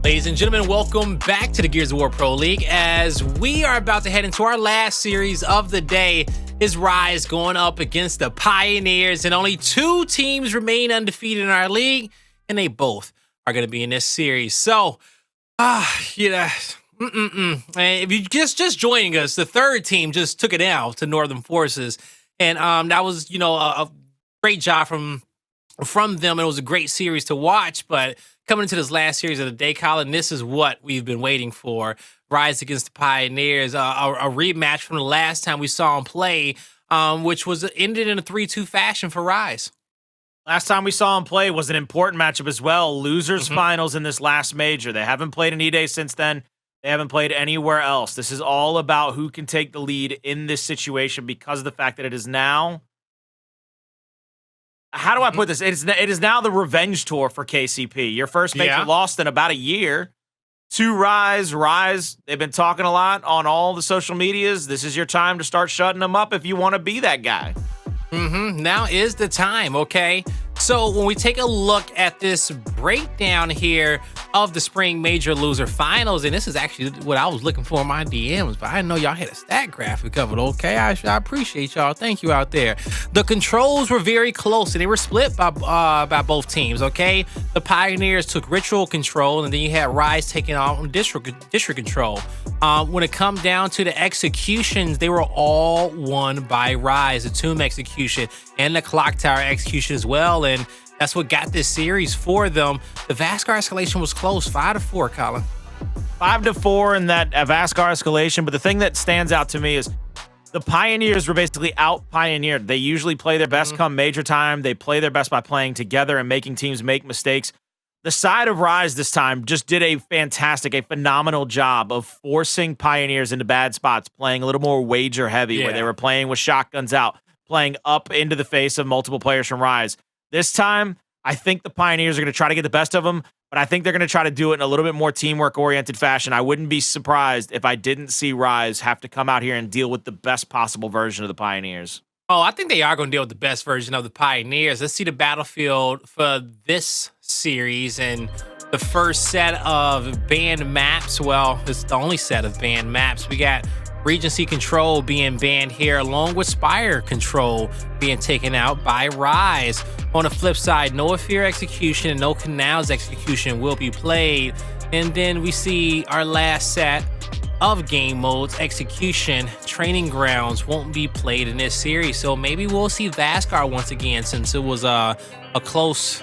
Ladies and gentlemen, welcome back to the Gears of War Pro League. As we are about to head into our last series of the day, is RushieZ going up against the Pioneers, and only two teams remain undefeated in our league, and they both are going to be in this series. So, and if you just joining us, the third team just took it down to Northern Forces, and that was a great job from them. It was a great series to watch, but coming into this last series of the day, Colin, this is what we've been waiting for. RushieZ against the Pioneers, a rematch from the last time we saw them play, which was ended in a 3-2 fashion for RushieZ. Last time we saw them play was an important matchup as well. Losers finals in this last major. They haven't played an E-Day since then. They haven't played anywhere else. This is all about who can take the lead in this situation because of the fact that it is now... How do I put this? It is now the revenge tour for KCP. Your first major lost in about a year to RushieZ. RushieZ, they've been talking a lot on all the social medias. This is your time to start shutting them up if you want to be that guy. Now is the time, okay? So when we take a look at this breakdown here of the Spring Major Loser Finals, and this is actually what I was looking for in my DMs, but I didn't know y'all had a stat graphic of it, okay? I appreciate y'all. Thank you out there. The controls were very close, and they were split by both teams, okay? The Pioneers took Ritual control, and then you had RushieZ taking on District control. When it come down to the executions, they were all won by RushieZ, the Tomb execution and the Clock Tower execution as well, and that's what got this series for them. The Vasgar escalation was close, 5-4, Colin. 5-4 in that Vasgar escalation, but the thing that stands out to me is the Pioneers were basically out-pioneered. They usually play their best come major time. They play their best by playing together and making teams make mistakes. The side of RushieZ this time just did a phenomenal job of forcing Pioneers into bad spots, playing a little more wager heavy, where they were playing with shotguns out, playing up into the face of multiple players from RushieZ. This time, I think the Pioneers are going to try to get the best of them, but I think they're going to try to do it in a little bit more teamwork-oriented fashion. I wouldn't be surprised if I didn't see RushieZ have to come out here and deal with the best possible version of the Pioneers. Oh, I think they are going to deal with the best version of the Pioneers. Let's see the battlefield for this series, and the first set of banned maps. Well, it's the only set of banned maps. We got Regency Control being banned here, along with Spire Control being taken out by RushieZ. On the flip side, No Fear Execution and No Canals Execution will be played. And then we see our last set of game modes, Execution, Training Grounds won't be played in this series. So maybe we'll see Vasgar once again, since it was close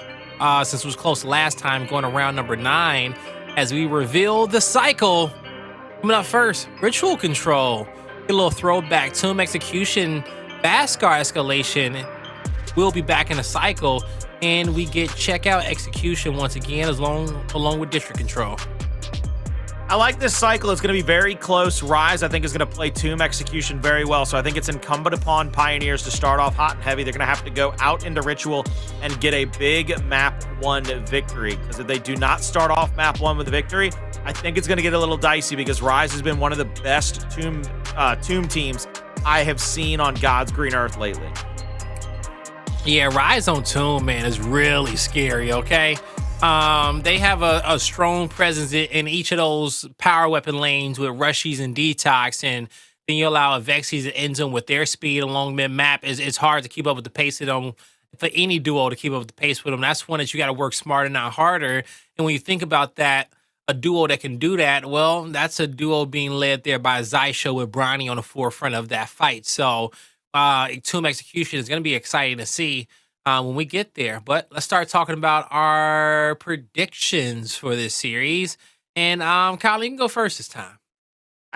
last time, going around number 9, as we reveal the cycle. Coming up first, Ritual Control. Get a little throwback. Tomb Execution, Vasgar Escalation will be back in the cycle, and we get Checkout Execution once again, along with District Control. I like this cycle. It's going to be very close. RushieZ, I think, is going to play Tomb Execution very well, so I think it's incumbent upon Pioneers to start off hot and heavy. They're going to have to go out into Ritual and get a big Map 1 victory, because if they do not start off Map 1 with a victory, I think it's going to get a little dicey, because RushieZ has been one of the best Tomb teams I have seen on God's green earth lately. Yeah, RushieZ on Tomb, man, is really scary, okay? They have a strong presence in each of those power weapon lanes with RushieZ and DeTox, and then you allow Avexys and INZEM with their speed along mid-map. It's hard to keep up with the pace of them, for any duo to keep up with the pace with them. That's one that you got to work smarter, not harder. And when you think about that, a duo that can do that, well, that's a duo being led there by Xysho with Bronny on the forefront of that fight. So Tomb Execution is going to be exciting to see when we get there. But let's start talking about our predictions for this series. And Kyle, you can go first this time.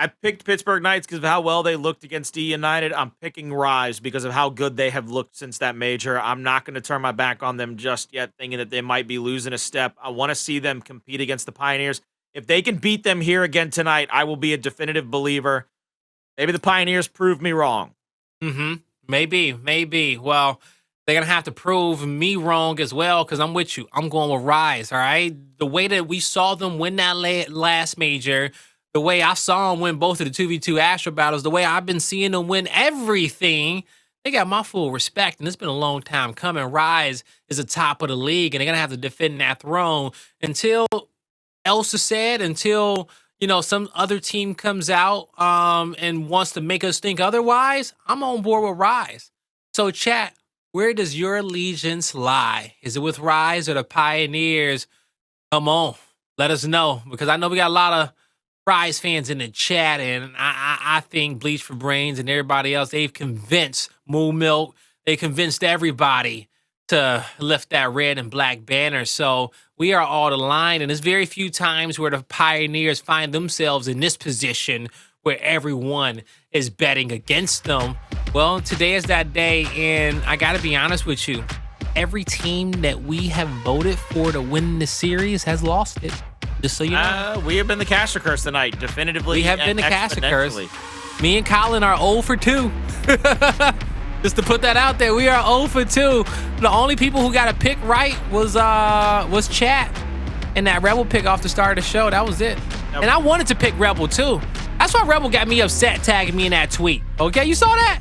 I picked Pittsburgh Knights because of how well they looked against D United. I'm picking RushieZ because of how good they have looked since that major. I'm not going to turn my back on them just yet, thinking that they might be losing a step. I want to see them compete against the Pioneers. If they can beat them here again tonight, I will be a definitive believer. Maybe the Pioneers prove me wrong. Maybe. Well, they're going to have to prove me wrong as well, because I'm with you. I'm going with RushieZ, all right? The way that we saw them win that last major, the way I saw them win both of the 2v2 Astro battles, the way I've been seeing them win everything, they got my full respect, and it's been a long time coming. RushieZ is the top of the league, and they're going to have to defend that throne until else is said, until some other team comes out and wants to make us think otherwise, I'm on board with RushieZ. So chat, where does your allegiance lie? Is it with RushieZ or the Pioneers? Come on, let us know, because I know we got a lot of RushieZ fans in the chat, and I think Bleach for Brains and everybody else, they've convinced Moo Milk, they convinced everybody to lift that red and black banner. So we are all aligned, and there's very few times where the Pioneers find themselves in this position where everyone is betting against them. Well, today is that day, and I gotta be honest with you, every team that we have voted for to win this series has lost it. Just so you know. We have been the caster curse tonight, definitively. We have been the caster curse. Me and Colin are 0 for 2. Just to put that out there, we are 0 for 2. The only people who got a pick right was chat, and that Rebel pick off the start of the show. That was it. Yep. And I wanted to pick Rebel too. That's why Rebel got me upset tagging me in that tweet. Okay, you saw that?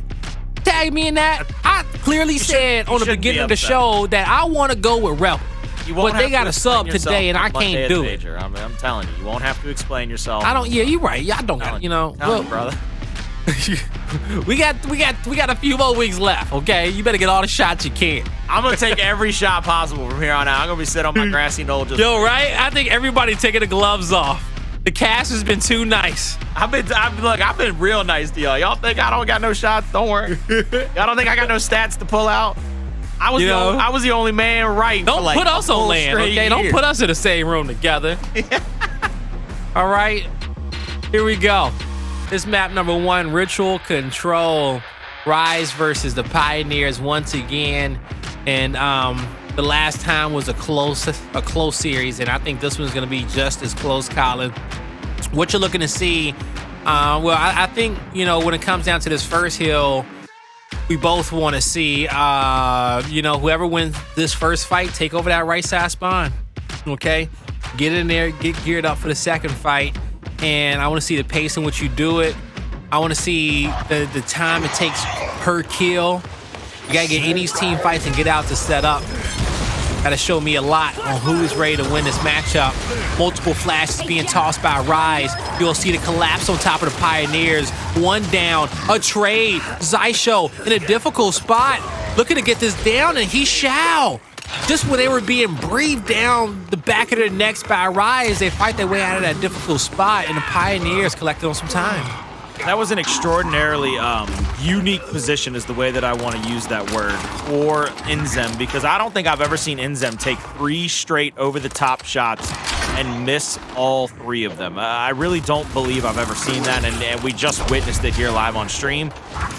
Tagged me in that. I clearly said on the beginning of the show that I want to go with Rebel. But they got a sub today, and I can't do it. I'm telling you, you won't have to explain yourself. I don't. Yeah, you're right. Yeah, I don't got. Well, brother. we got a few more weeks left. Okay, you better get all the shots you can. I'm gonna take every shot possible from here on out. I'm gonna be sitting on my grassy knoll just. Yo, right? I think everybody taking the gloves off. The cast has been too nice. I've been real nice to y'all. Y'all think I don't got no shots? Don't worry. Y'all don't think I got no stats to pull out? I was the only man right. Don't for put us on land, okay? Year. Don't put us in the same room together. All right, here we go. This map number 1, Ritual Control, RushieZ versus the Pioneers once again, and the last time was a close series, and I think this one's gonna be just as close, Colin. What you're looking to see? I think when it comes down to this first hill, we both want to see, whoever wins this first fight, take over that right side spawn. Okay, get in there, get geared up for the second fight, and I want to see the pace in which you do it. I want to see the time it takes per kill. You gotta get in these team fights and get out to set up. Gotta show me a lot on who is ready to win this matchup. Multiple flashes being tossed by RushieZ. You'll see the collapse on top of the Pioneers. One down, a trade. Xysho in a difficult spot, looking to get this down, and he shall. Just when they were being breathed down the back of their necks by RushieZ, they fight their way out of that difficult spot, and the Pioneers collected on some time. That was an extraordinarily unique position, is the way that I want to use that word, for INZEM, because I don't think I've ever seen INZEM take 3 straight over-the-top shots and miss all 3 of them. I really don't believe I've ever seen that, and we just witnessed it here live on stream.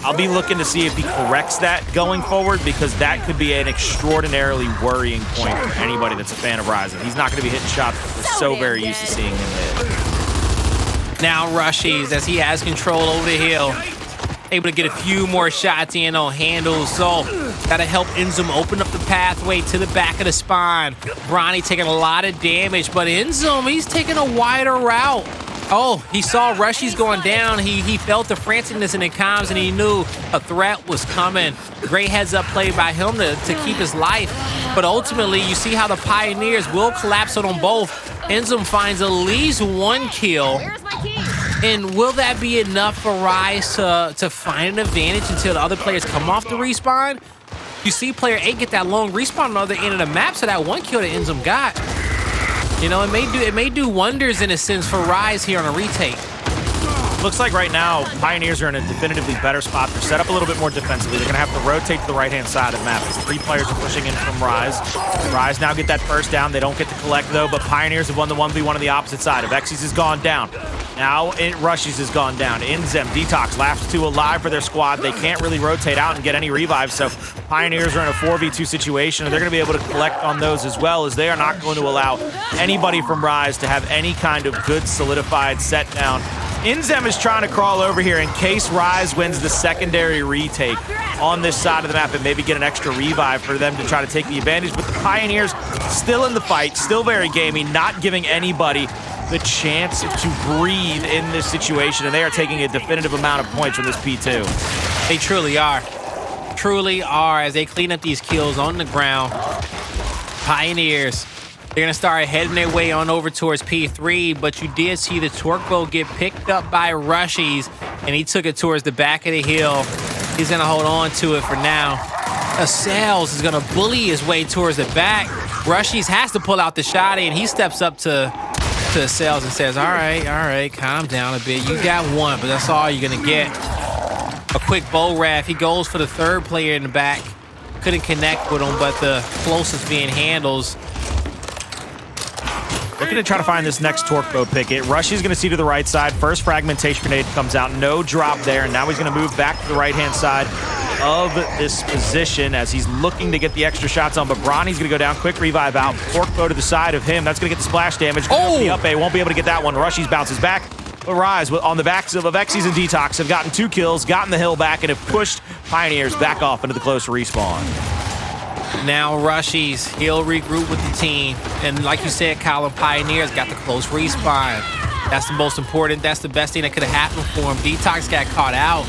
I'll be looking to see if he corrects that going forward, because that could be an extraordinarily worrying point for anybody that's a fan of RushieZ. He's not going to be hitting shots that we're so very used to seeing him hit. Now RushieZ, as he has control over the hill, able to get a few more shots in on Hndles. So gotta help INZEM open up the pathway to the back of the spawn. Bronny taking a lot of damage, but INZEM, he's taking a wider route. Oh, he saw RushieZ going down. He felt the franticness in the comms, and he knew a threat was coming. Great heads-up play by him to keep his life. But ultimately, you see how the Pioneers will collapse on them both. INZEM finds at least 1 kill. And will that be enough for RushieZ to find an advantage until the other players come off the respawn? You see player 8 get that long respawn on the other end of the map, so that 1 kill that INZEM got, it may do wonders in a sense for RushieZ here on a retake. Looks like right now, Pioneers are in a definitively better spot. They're set up a little bit more defensively. They're going to have to rotate to the right-hand side of the map. 3 players are pushing in from RushieZ. RushieZ now get that first down. They don't get to collect, though, but Pioneers have won the 1v1 on the opposite side. Avexys has gone down. Now RushieZ has gone down. INZEM, DeTox, last 2 alive for their squad. They can't really rotate out and get any revives, so Pioneers are in a 4v2 situation, and they're going to be able to collect on those as well, as they are not going to allow anybody from RushieZ to have any kind of good solidified set down. INZEM is trying to crawl over here in case RushieZ wins the secondary retake on this side of the map and maybe get an extra revive for them to try to take the advantage. But the Pioneers still in the fight, still very gamey, not giving anybody the chance to breathe in this situation, and they are taking a definitive amount of points from this P2. They truly are. Truly are, as they clean up these kills on the ground. Pioneers, They're going to start heading their way on over towards P3, but you did see the torque bow get picked up by RushieZ, and he took it towards the back of the hill. He's going to hold on to it for now. Acells is going to bully his way towards the back. RushieZ has to pull out the shotty, and he steps up to Acells and says, all right, calm down a bit. You got one, but that's all you're going to get. A quick bow raft. He goes for the third player in the back. Couldn't connect with him, but the closest being Hndles. Looking to try to find this next torque bow picket. RushieZ going to see to the right side. First fragmentation grenade comes out. No drop there. And now he's going to move back to the right-hand side of this position as he's looking to get the extra shots on. But Bronny's going to go down. Quick revive out. Torque bow to the side of him. That's going to get the splash damage. Oh! The up A won't be able to get that one. RushieZ bounces back. But RushieZ on the backs of Avexys and DeTox have gotten 2 kills, gotten the hill back, and have pushed Pioneers back off into the close respawn. Now RushieZ, he'll regroup with the team. And like you said, Colin, Pioneers got the close respawn. That's the most important. That's the best thing that could have happened for him. DeTox got caught out.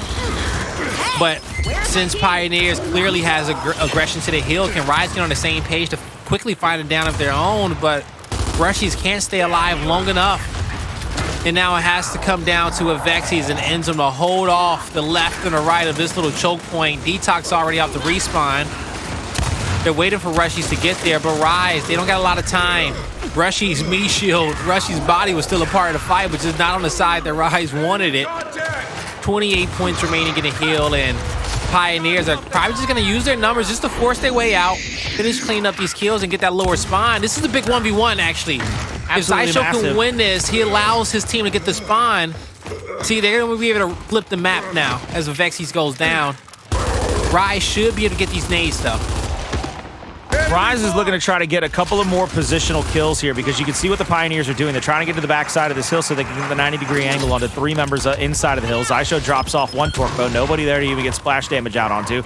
But since Pioneers clearly has aggression to the hill, can RushieZ get on the same page to quickly find it down of their own, but RushieZ can't stay alive long enough. And now it has to come down to Avexys and INZEM to hold off the left and the right of this little choke point. DeTox already off the respawn. They're waiting for RushieZ to get there, but RushieZ, they don't got a lot of time. RushieZ me shield, RushieZ body was still a part of the fight, but just not on the side that RushieZ wanted it. 28 points remaining in the hill, and Pioneers are probably just going to use their numbers just to force their way out, finish cleaning up these kills, and get that lower spawn. This is a big 1v1, actually. Absolutely if Xysho massive. can win this, he allows his team to get the spawn. See, they're going to be able to flip the map now as Avexys goes down. RushieZ should be able to get these nades, though. RushieZ is looking to try to get a couple of more positional kills here because you can see what the Pioneers are doing. They're trying to get to the backside of this hill so they can get the 90-degree angle onto 3 members inside of the hill. Xysho drops off 1 torque bow. Nobody there to even get splash damage out onto.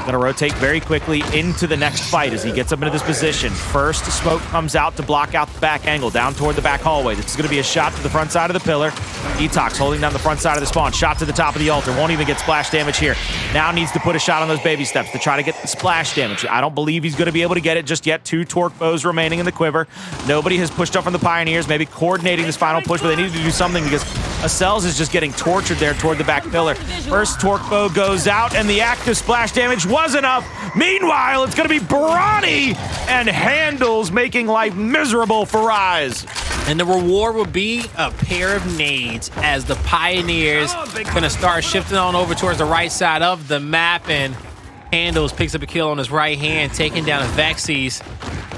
Going to rotate very quickly into the next fight as he gets up into this position. First smoke comes out to block out the back angle down toward the back hallway. This is going to be a shot to the front side of the pillar. DeTox holding down the front side of the spawn. Shot to the top of the altar. Won't even get splash damage here. Now needs to put a shot on those baby steps to try to get the splash damage. I don't believe he's going to be able to get it just yet. 2 torque bows remaining in the quiver. Nobody has pushed up from the Pioneers, maybe coordinating this final push, but they need to do something because Acells is just getting tortured there toward the back pillar. First torque bow goes out, and the active splash damage was enough. Meanwhile, it's going to be Bronny and Hndles making life miserable for RushieZ. And the reward will be a pair of nades as the Pioneers going to start shifting on over towards the right side of the map, and Hndles picks up a kill on his right hand, taking down Avexys.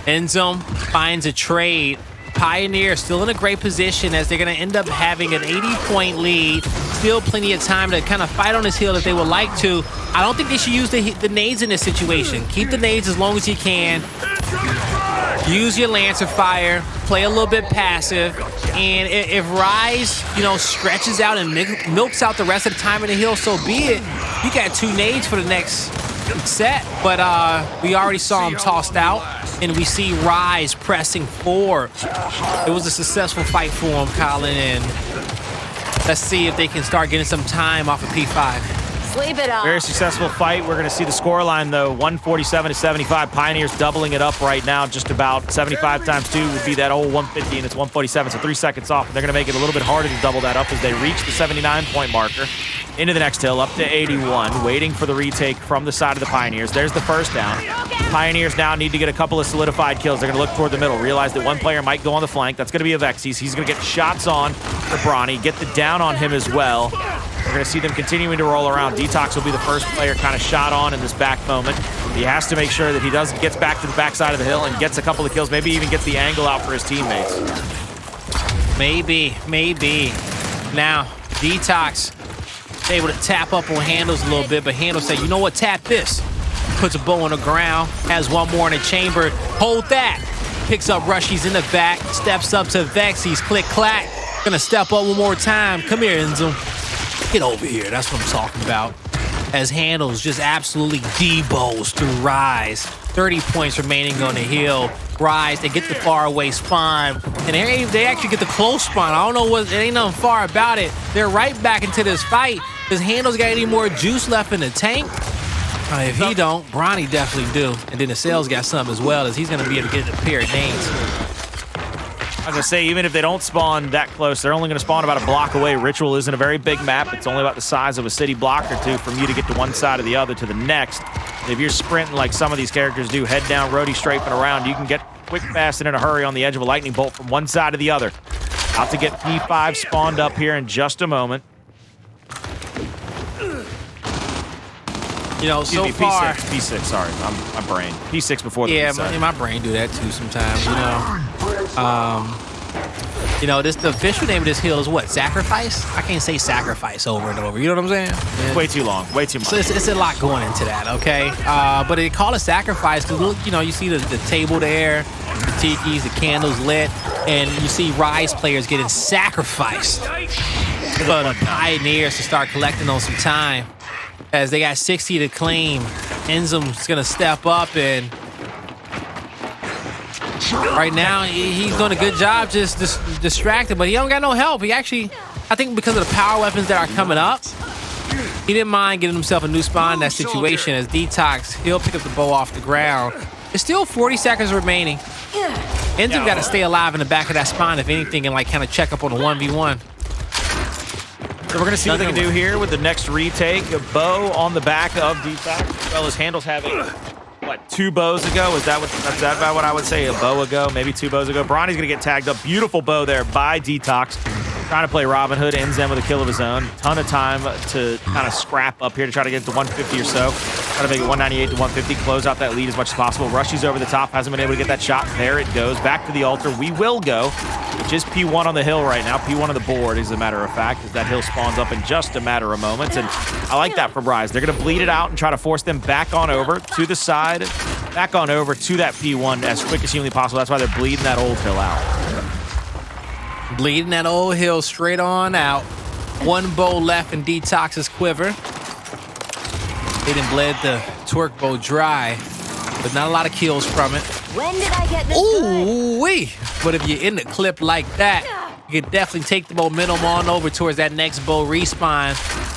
INZEM finds a trade. Pioneer still in a great position as they're going to end up having an 80-point lead. Still plenty of time to kind of fight on this hill if they would like to. I don't think they should use the nades in this situation. Keep the nades as long as you can. Use your Lancer Fire. Play a little bit passive. And if RushieZ, you know, stretches out and milks out the rest of the time in the hill, so be it. You got 2 nades for the next set, but we already saw him tossed out, and we see RushieZ pressing forward. It was a successful fight for him, Colin, and let's see if they can start getting some time off of P5. Sleep it off. Very successful fight. We're going to see the scoreline, though, 147 to 75. Pioneers doubling it up right now. Just about 75 times 2 would be that old 150, and it's 147, so 3 seconds off. And they're going to make it a little bit harder to double that up as they reach the 79-point marker. Into the next hill, up to 81, waiting for the retake from the side of the Pioneers. There's the first down. Pioneers now need to get a couple of solidified kills. They're going to look toward the middle, realize that one player might go on the flank. That's going to be Avexys. He's going to get shots on for Bronny, get the down on him as well. We're going to see them continuing to roll around. DeTox will be the first player kind of shot on in this back moment. He has to make sure that he gets back to the backside of the hill and gets a couple of kills, maybe even gets the angle out for his teammates. Maybe. Now, DeTox able to tap up on Hndles a little bit, but Hndles say, you know what, tap this. Puts a bow on the ground, has one more in the chamber. Hold that. Picks up RushieZ in the back, steps up to Avexys, click, clack. Gonna step up one more time. Come here, INZEM. Get over here. That's what I'm talking about. As Hndles just absolutely debows through RushieZ. 30 points remaining on the hill. RushieZ, they get the far away spawn, and they actually get the close spawn. I don't know what, it ain't nothing far about it. They're right back into this fight. Does Hndles got any more juice left in the tank? If he don't, Bronny definitely do. And then Acells got some as well, as he's gonna be able to get a pair of names. I'm going to say, even if they don't spawn that close, they're only going to spawn about a block away. Ritual isn't a very big map. It's only about the size of a city block or two from you to get to one side or the other to the next. If you're sprinting like some of these characters do, head down, roadie strafing around, you can get quick, fast, and in a hurry on the edge of a lightning bolt from one side to the other. Out to get P5 spawned up here in just a moment. You know, so far... P6, sorry. My brain. P6 before the Yeah, my brain do that too sometimes, you know. The official name of this hill is what? Sacrifice? I can't say sacrifice over and over. You know what I'm saying? Yeah. Way too long. Way too much. So it's a lot going into that, okay? But they call it sacrifice because, you know, you see the table there, the tikis, the candles lit, and you see RushieZ players getting sacrificed for the Pioneers to start collecting on some time. As they got 60 to claim, INZEM's gonna step up, and right now he's doing a good job just distracted, but he don't got no help. He actually, I think because of the power weapons that are coming up, he didn't mind getting himself a new spawn in that situation. As DeTox, he'll pick up the bow off the ground. There's still 40 seconds remaining. INZEM got to stay alive in the back of that spawn, if anything, and like kind of check up on the 1v1. So we're going to see what they can do here with the next retake. A bow on the back of DeTox, as well as Hndles having, what, 2 bows ago? That's about what I would say, a bow ago, maybe 2 bows ago. Bronny's going to get tagged up. Beautiful bow there by DeTox. Trying to play Robin Hood, INZEM with a kill of his own. Ton of time to kind of scrap up here to try to get to 150 or so. Try to make it 198 to 150, close out that lead as much as possible. RushieZ over the top, hasn't been able to get that shot. There it goes. Back to the altar. We will go, which is P1 on the hill right now. P1 on the board, as a matter of fact, as that hill spawns up in just a matter of moments. And I like that from RushieZ. They're going to bleed it out and try to force them back on over to the side, back on over to that P1 as quick as humanly possible. That's why they're bleeding that old hill out. Bleeding that old hill straight on out. 1 bow left in DeTox's quiver. They done bled the twerk bow dry, but not a lot of kills from it. When did I get this? Ooh wee! But if you're in the clip like that, you can definitely take the momentum on over towards that next bow respawn.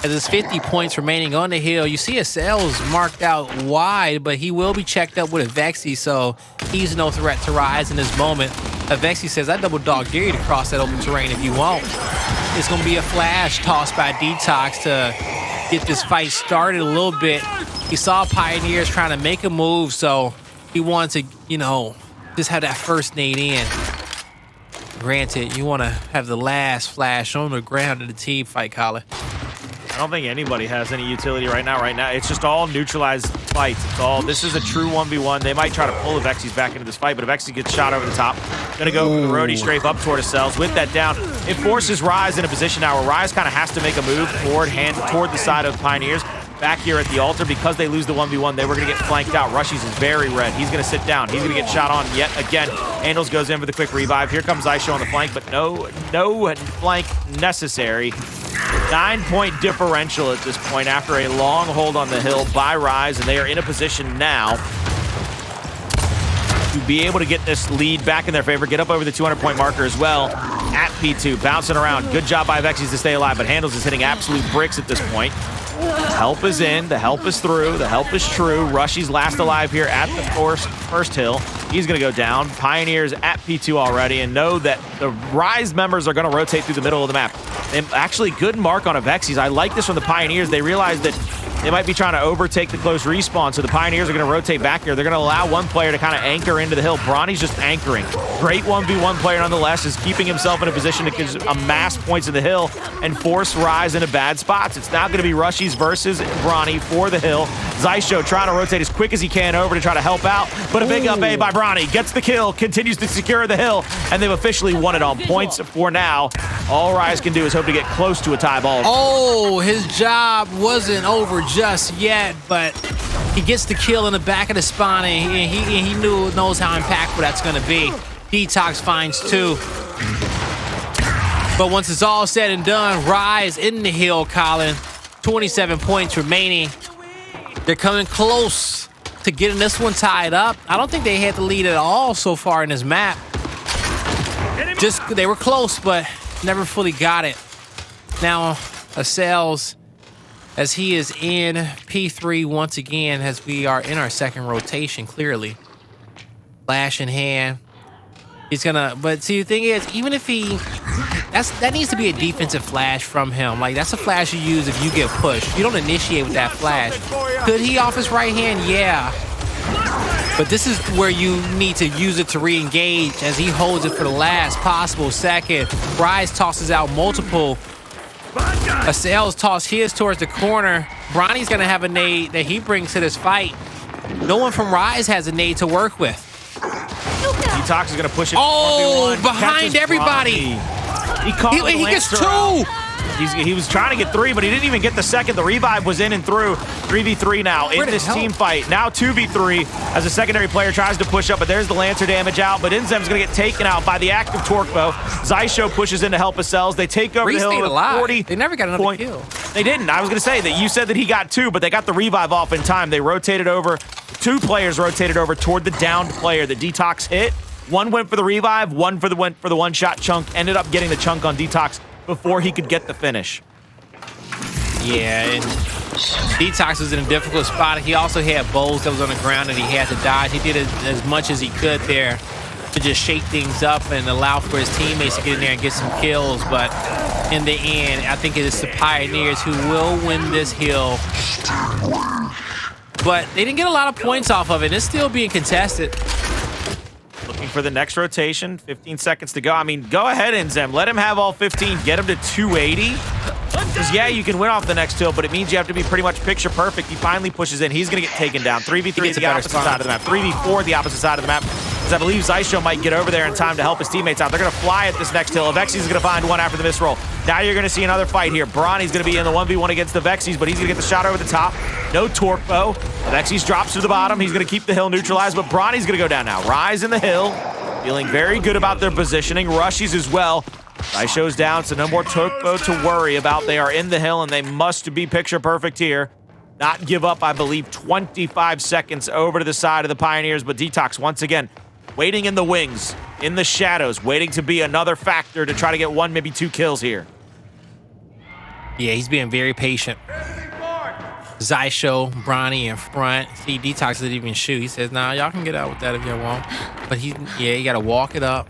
As there's 50 points remaining on the hill. You see Acells marked out wide, but he will be checked up with Avexys, so he's no threat to RushieZ in this moment. Avexys says, I double dog dare you to cross that open terrain if you won't. It's going to be a flash tossed by DeTox to get this fight started a little bit. He saw Pioneers trying to make a move, so he wanted to, you know, just have that first nade in. Granted, you want to have the last flash on the ground in the team fight, Colin. I don't think anybody has any utility right now. It's just all neutralized fights. It's all, this is a true 1v1. They might try to pull Avexys back into this fight, but Avexys gets shot over the top. Gonna go for the roadie strafe up toward Acells. With that down, it forces RushieZ in a position now where RushieZ kind of has to make a move toward the side of Pioneers. Back here at the altar, because they lose the 1v1, they were going to get flanked out. RushieZ is very red. He's going to sit down. He's going to get shot on yet again. Hndles goes in for the quick revive. Here comes Xysho on the flank, but no flank necessary. 9-point differential at this point after a long hold on the hill by RushieZ, and they are in a position now to be able to get this lead back in their favor, get up over the 200-point marker as well at P2. Bouncing around. Good job by Avexys to stay alive, but Hndles is hitting absolute bricks at this point. The help is in, the help is through, the help is true. RushieZ last alive here at the first hill. He's going to go down. Pioneers at P2 already, and know that the RushieZ members are going to rotate through the middle of the map. And actually, good mark on Avexys. I like this from the Pioneers. They realize that they might be trying to overtake the close respawn, so the Pioneers are going to rotate back here. They're going to allow one player to kind of anchor into the hill. Bronny's just anchoring. Great 1v1 player nonetheless, is keeping himself in a position to amass points in the hill and force RushieZ into bad spots. It's now going to be RushieZ versus Bronny for the hill. Xysho trying to rotate as quick as he can over to try to help out, but a big up A by Bronny. Gets the kill, continues to secure the hill, and they've officially won it on points for now. All RushieZ can do is hope to get close to a tie ball. Oh, his job wasn't over just yet, but he gets the kill in the back of the spawn, and he knows how impactful that's going to be. DeTox finds 2. But once it's all said and done, RushieZ in the hill, Colin. 27 points remaining. They're coming close to getting this one tied up. I don't think they had the lead at all so far in this map. They were close, but never fully got it. Now, Acells, as he is in P3 once again, as we are in our second rotation, clearly. Flash in hand. He's gonna, but see, the thing is, even if that needs to be a defensive flash from him. Like, that's a flash you use if you get pushed. You don't initiate with that flash. Could he off his right hand? Yeah. But this is where you need to use it to re-engage as he holds it for the last possible second. RushieZ tosses out multiple. Acells toss his towards the corner. Bronny's gonna have a nade that he brings to this fight. No one from RushieZ has a nade to work with. DeTox is gonna push it. Oh, behind everybody. He gets two. He was trying to get 3, but he didn't even get the second. The revive was in and through. 3v3 now in this team fight. Now 2v3 as a secondary player tries to push up, but there's the Lancer damage out. But INZEM's going to get taken out by the active torque bow. Xysho pushes in to help Acells. They take over the hill with 40. They never got another kill. They didn't. I was going to say that you said that he got 2, but they got the revive off in time. They rotated over. 2 players rotated over toward the downed player. The DeTox hit. 1 went for the revive, 1 for the one-shot chunk. Ended up getting the chunk on DeTox before he could get the finish. Yeah, and DeTox was in a difficult spot. He also had bowls that was on the ground that he had to dodge. He did as much as he could there to just shake things up and allow for his teammates to get in there and get some kills. But in the end, I think it is the Pioneers who will win this hill. But they didn't get a lot of points off of it. It's still being contested. Looking for the next rotation. 15 seconds to go. I mean, go ahead, INZEM. Let him have all 15. Get him to 280. Because, yeah, you can win off the next hill, but it means you have to be pretty much picture perfect. He finally pushes in. He's going to get taken down. 3v3 to the opposite side of the map. 3v4 the opposite side of the map. Because I believe Xysho might get over there in time to help his teammates out. They're going to fly at this next hill. Avexys is going to find one after the misroll. Now you're going to see another fight here. Bronny's going to be in the 1v1 against the Avexys, but he's going to get the shot over the top. No torque bow. Avexys drops to the bottom. He's going to keep the hill neutralized, but Bronny's going to go down now. RushieZ in the hill. Feeling very good about their positioning. RushieZ as well. Xysho's down, so no more torque bow to worry about. They are in the hill, and they must be picture perfect here. Not give up, I believe, 25 seconds over to the side of the Pioneers, but DeTox once again waiting in the wings, in the shadows, waiting to be another factor to try to get 1, maybe 2 kills here. Yeah, he's being very patient. Xysho, Bronny in front. See, DeTox didn't even shoot. He says, nah, y'all can get out with that if y'all want. But he got to walk it up.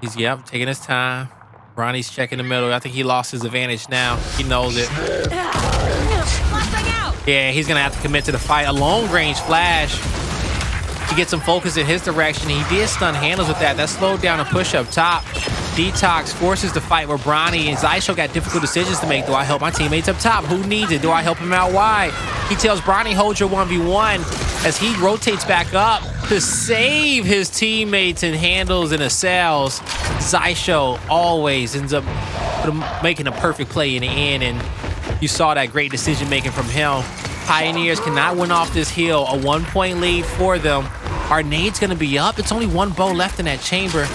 He's, taking his time. Bronny's checking the middle. I think he lost his advantage now. He knows it. Yeah, he's going to have to commit to the fight. A long-range flash. He gets some focus in his direction. He did stun Hndles with that. That slowed down a push up top. DeTox forces the fight where Bronny and Xysho got difficult decisions to make. Do I help my teammates up top? Who needs it? Do I help him out wide? He tells Bronny, hold your 1v1 as he rotates back up to save his teammates in Hndles and Acells. Xysho always ends up making a perfect play in the end, and you saw that great decision making from him. Pioneers cannot win off this hill. A 1-point lead for them. Our nade's gonna be up. It's only 1 bow left in that chamber.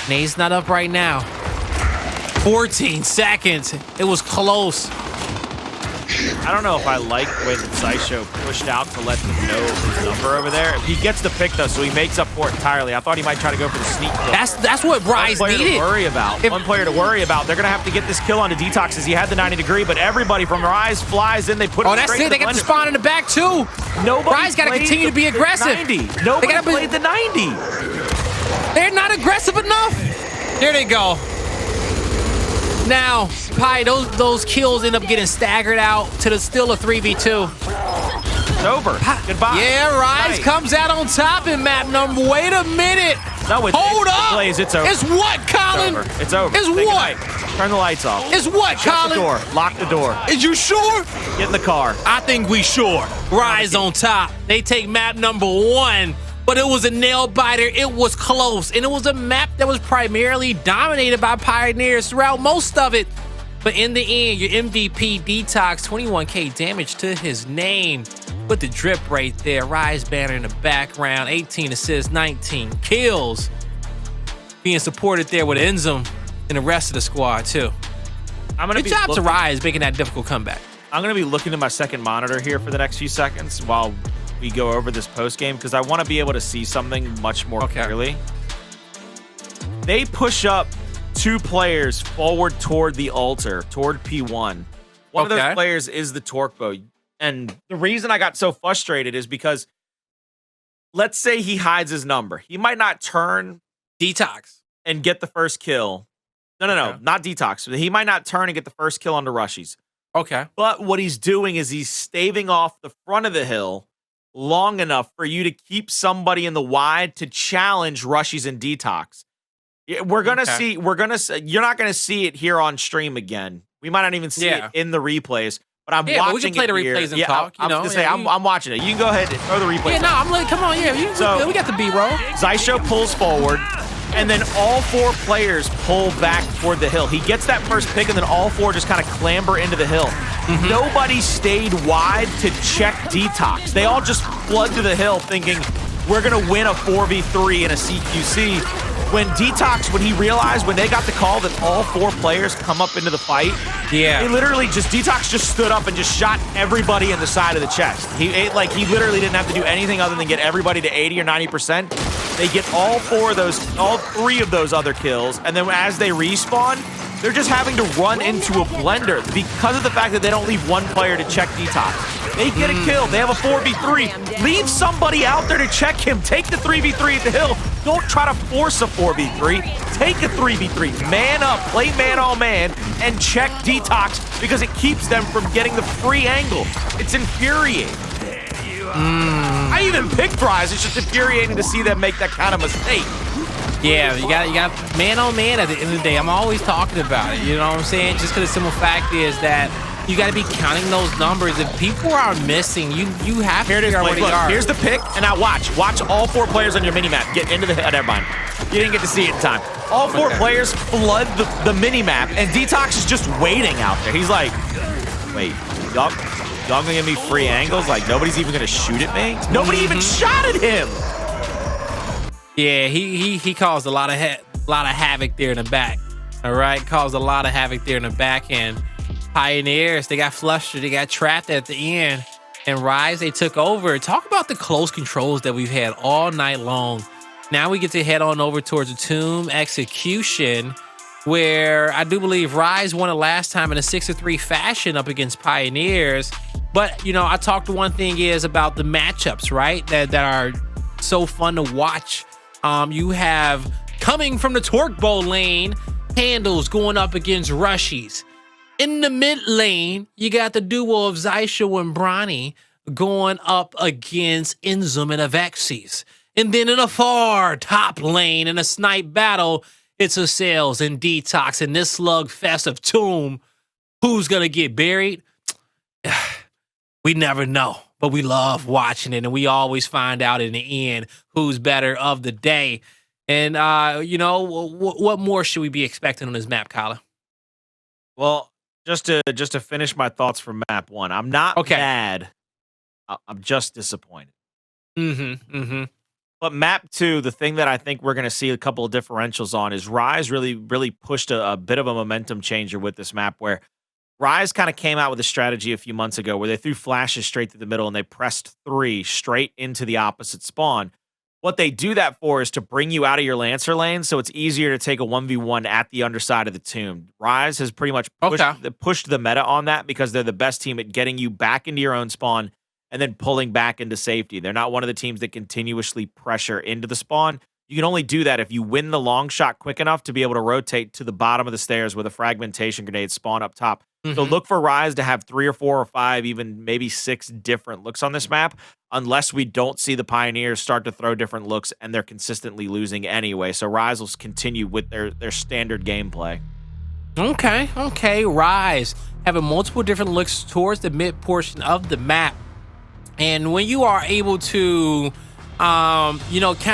Nade's not up right now. 14 seconds. It was close. I don't know if I like the way that Xysho pushed out to let them know his number over there. He gets the pick, though, so he makes up for it entirely. I thought he might try to go for the sneak kill. That's what RushieZ needed. To worry about. One player to worry about. They're going to have to get this kill onto DeTox as he had the 90 degree, but everybody from RushieZ flies in. They put it that's it. They got the spawn in the back, too. RushieZ got to continue to be aggressive. 90. Nobody played the 90. They're not aggressive enough. There they go. Now, Pi, those kills end up getting staggered out to the still a 3v2. It's over. Goodbye. Yeah, RushieZ comes out on top in map number. Wait a minute. No, Hold up. Plays, it's over. It's what, Colin? It's over. It's what? Turn the lights off. It's what, Shut Colin? the door. Lock the door. Is you sure? Get in the car. I think we sure. RushieZ on top. They take map number 1. But it was a nail biter. It was close. And it was a map that was primarily dominated by Pioneers throughout most of it. But in the end, your MVP, DeTox, 21k damage to his name. With the drip right there. RushieZ banner in the background. 18 assists, 19 kills. Being supported there with INZEM and the rest of the squad, too. Good job to RushieZ making that difficult comeback. I'm going to be looking at my second monitor here for the next few seconds while we go over this post game because I want to be able to see something much more clearly. They push up 2 players forward toward the altar, toward P1. One of those players is the torque bow. And the reason I got so frustrated is because let's say he hides his number. He might not turn DeTox. and get the first kill. No, Okay. not DeTox. He might not turn and get the first kill onto RushieZ. Okay. But what he's doing is he's staving off the front of the hill long enough for you to keep somebody in the wide to challenge RushieZ and DeTox. We're gonna see. You're not gonna see it here on stream again. We might not even see it in the replays. But I'm watching. But we can play the replays and talk. I was gonna say I'm watching it. You can go ahead and throw the replays. Yeah, no, I'm like, come on, we got the B-roll. Xysho pulls forward, and then all 4 players pull back toward the hill. He gets that first pick, and then all 4 just kind of clamber into the hill. Nobody stayed wide to check DeTox. They all just flood to the hill thinking, we're going to win a 4v3 in a CQC. When DeTox, when he realized, when they got the call that all 4 players come up into the fight, they literally DeTox just stood up and just shot everybody in the side of the chest. He literally didn't have to do anything other than get everybody to 80 or 90%. They get all 3 of those other kills, and then as they respawn, they're just having to run into a blender because of the fact that they don't leave one player to check DeTox. They get a kill. They have a 4v3. Leave somebody out there to check him. Take the 3v3 at the hill. Don't try to force a 4v3. Take a 3v3. Man up. Play man on man and check DeTox because it keeps them from getting the free angle. It's infuriating. I even picked RushieZ. It's just infuriating to see them make that kind of mistake. Yeah, you got man on man at the end of the day. I'm always talking about it. You know what I'm saying? Just because the simple fact is that you got to be counting those numbers. If people are missing, you have to figure out where they are. Here's the pick, and now watch all 4 players on your mini-map get into the never mind. You didn't get to see it in time. All 4 players flood the mini-map, and DeTox is just waiting out there. He's like, wait, y'all gonna give me free angles? Like, nobody's even gonna shoot at me? Nobody even shot at him! Yeah, he caused a lot of havoc there in the back. All right, caused a lot of havoc there in the back end. Pioneers, they got flustered, they got trapped at the end, and RushieZ, they took over. Talk about the close controls that we've had all night long. Now we get to head on over towards the Tomb Execution, where I do believe RushieZ won it last time in a 6-3 fashion up against Pioneers. But I talked to one thing is about the matchups, right? That are so fun to watch. You have coming from the Torque Bow lane, Hndles going up against RushieZ. In the mid lane, you got the duo of Xysho and Bronny going up against INZEM and Avexys. And then in a far top lane, in a snipe battle, it's Acells and DeTox in this slugfest of Tomb. Who's going to get buried? We never know, but we love watching it, and we always find out in the end who's better of the day. And, what more should we be expecting on this map, Kyler? Well, just to finish my thoughts from map 1, I'm not mad. I'm just disappointed. But map 2, the thing that I think we're going to see a couple of differentials on is RushieZ really pushed a bit of a momentum changer with this map, where RushieZ kind of came out with a strategy a few months ago where they threw flashes straight through the middle and they pressed 3 straight into the opposite spawn. What they do that for is to bring you out of your Lancer lane, so it's easier to take a 1v1 at the underside of the Tomb. RushieZ has pretty much pushed the meta on that because they're the best team at getting you back into your own spawn and then pulling back into safety. They're not one of the teams that continuously pressure into the spawn. You can only do that if you win the long shot quick enough to be able to rotate to the bottom of the stairs with a fragmentation grenade spawn up top. So look for RushieZ to have 3 or 4 or 5, even maybe 6 different looks on this map, unless we don't see the Pioneers start to throw different looks and they're consistently losing anyway. So RushieZ will continue with their standard gameplay. Okay. RushieZ having multiple different looks towards the mid portion of the map. And when you are able to, kind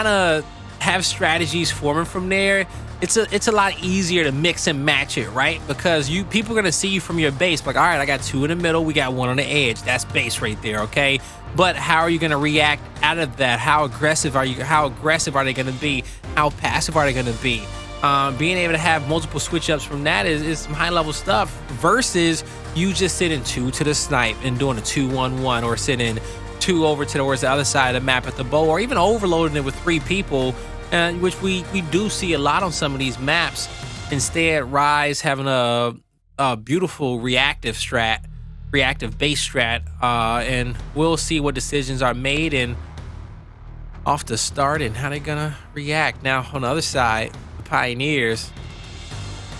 of have strategies forming from there, it's a lot easier to mix and match it, right? Because people are gonna see you from your base, like, all right, I got 2 in the middle, we got 1 on the edge. That's base right there, okay? But how are you gonna react out of that? How aggressive are you? How aggressive are they gonna be? How passive are they gonna be? Being able to have multiple switch ups from that is some high level stuff versus you just sitting 2 to the snipe and doing a 2-1-1, or sitting 2 over towards the other side of the map at the bow, or even overloading it with 3 people. Which we do see a lot on some of these maps. Instead, RushieZ having a beautiful reactive base strat, and we'll see what decisions are made. And off the start and how they're gonna react. Now on the other side, the Pioneers,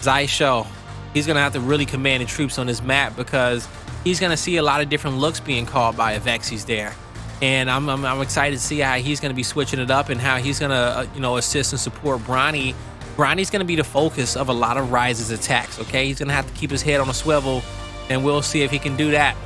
Xysho, he's gonna have to really command the troops on this map because he's gonna see a lot of different looks being called by Avexys there. And I'm excited to see how he's gonna be switching it up and how he's gonna assist and support Bronny. Bronny's gonna be the focus of a lot of RushieZ's attacks, okay? He's gonna have to keep his head on a swivel, and we'll see if he can do that.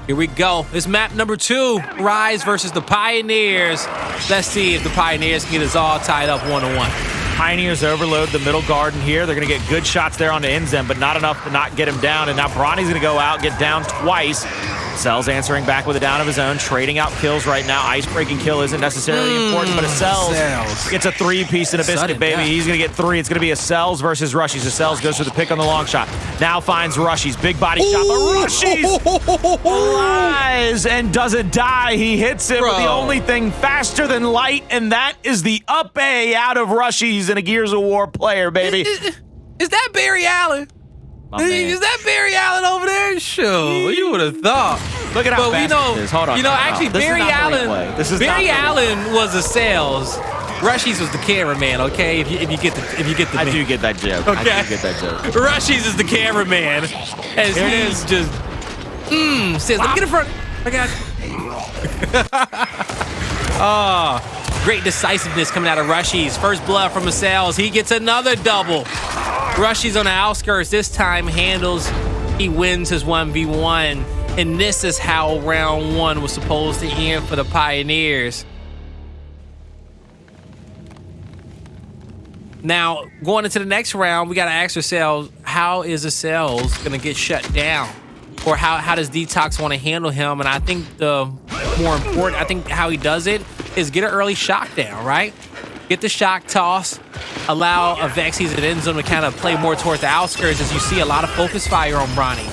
Here we go. It's map number 2, RushieZ versus the Pioneers. Let's see if the Pioneers can get us all tied up 1-1. Pioneers overload the middle garden here. They're going to get good shots there on the INZEM, but not enough to not get him down. And now Bronny's going to go out, get down twice. Acells answering back with a down of his own, trading out kills right now. Ice-breaking kill isn't necessarily important, but Acells gets a 3-piece and a biscuit, baby. He's going to get 3. It's going to be Acells versus RushieZ. Acells goes for the pick on the long shot. Now finds RushieZ. Big body shot, but RushieZ flies and doesn't die. He hits it with the only thing faster than light, and that is the up A out of RushieZ and a Gears of War player, baby. Is that Barry Allen? Is that Barry Allen over there? Sure, you would have thought. Look at how fast it is. Hold on. Actually, Barry Allen was Acells. RushieZ was the cameraman. Okay, if you get the. I do get that joke. Okay. I do get that joke. RushieZ is the cameraman, as he's just says, "Let me get in front." I got. Great decisiveness coming out of RushieZ. First blood from Acells. He gets another double. RushieZ on the outskirts. This time Hndles. He wins his 1v1. And this is how round 1 was supposed to end for the Pioneers. Now, going into the next round, we got to ask ourselves, how is Acells going to get shut down? Or how does DeTox want to handle him? And I think the more important, how he does it is get an early shock down, right? Get the shock toss, allow Avexys and INZEM to kind of play more toward the outskirts as you see a lot of focus fire on Bronny.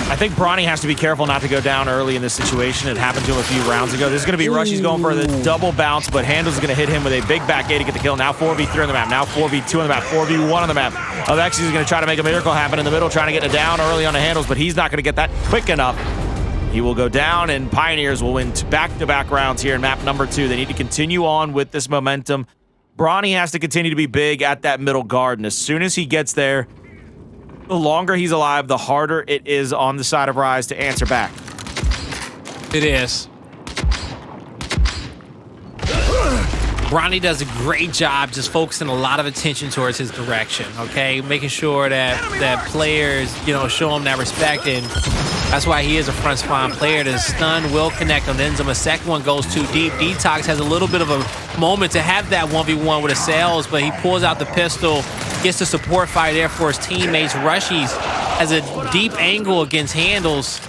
I think Bronny has to be careful not to go down early in this situation. It happened to him a few rounds ago. This is going to be RushieZ going for the double bounce, but Hndles is going to hit him with a big back A to get the kill. Now 4v3 on the map. Now 4v2 on the map. 4v1 on the map. Avexys is going to try to make a miracle happen in the middle, trying to get it down early on the Hndles, but he's not going to get that quick enough. He will go down, and Pioneers will win back-to-back rounds here in map number 2. They need to continue on with this momentum. Bronny has to continue to be big at that middle guard, and as soon as he gets there, the longer he's alive, the harder it is on the side of RushieZ to answer back. It is. Bronny does a great job just focusing a lot of attention towards his direction, okay? Making sure that players, show him that respect, and that's why he is a front spawn player. The stun will connect on INZEM. A second one goes too deep. DeTox has a little bit of a moment to have that 1v1 with Acells, but he pulls out the pistol, gets the support fire there for his teammates. RushieZ has a deep angle against Hndles.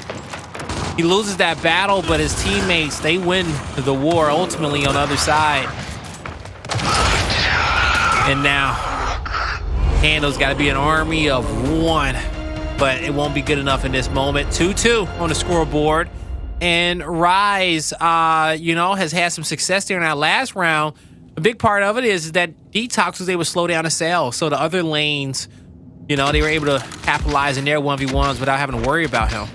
He loses that battle, but his teammates, they win the war ultimately on the other side. And now, Hndles got to be an army of 1, but it won't be good enough in this moment. 2-2 on the scoreboard. And RushieZ, has had some success there in that last round. A big part of it is that DeTox was able to slow down Acells. So the other lanes, they were able to capitalize in their 1v1s without having to worry about him.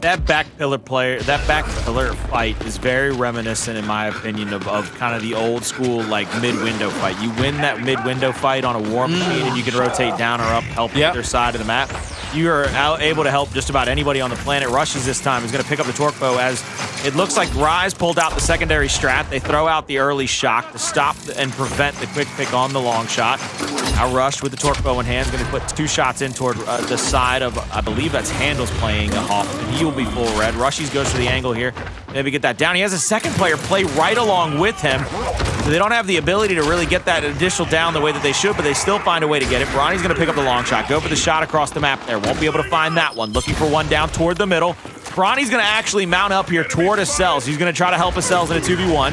That back pillar fight is very reminiscent, in my opinion, of kind of the old school, mid-window fight. You win that mid-window fight on a war machine, and you can rotate down or up, help either side of the map. You are able to help just about anybody on the planet. RushieZ this time is going to pick up the torque bow as it looks like RushieZ pulled out the secondary strat. They throw out the early shock to stop and prevent the quick pick on the long shot. Now Rush with the torque bow in hand is going to put 2 shots in toward the side of, I believe that's Hndles playing off, and he will be full red. RushieZ goes for the angle here. Maybe get that down. He has a second player play right along with him. So they don't have the ability to really get that additional down the way that they should, but they still find a way to get it. Bronny's going to pick up the long shot, go for the shot across the map there. Won't be able to find that one. Looking for one down toward the middle. Bronny's going to actually mount up here toward Acells. He's going to try to help Acells in a 2v1.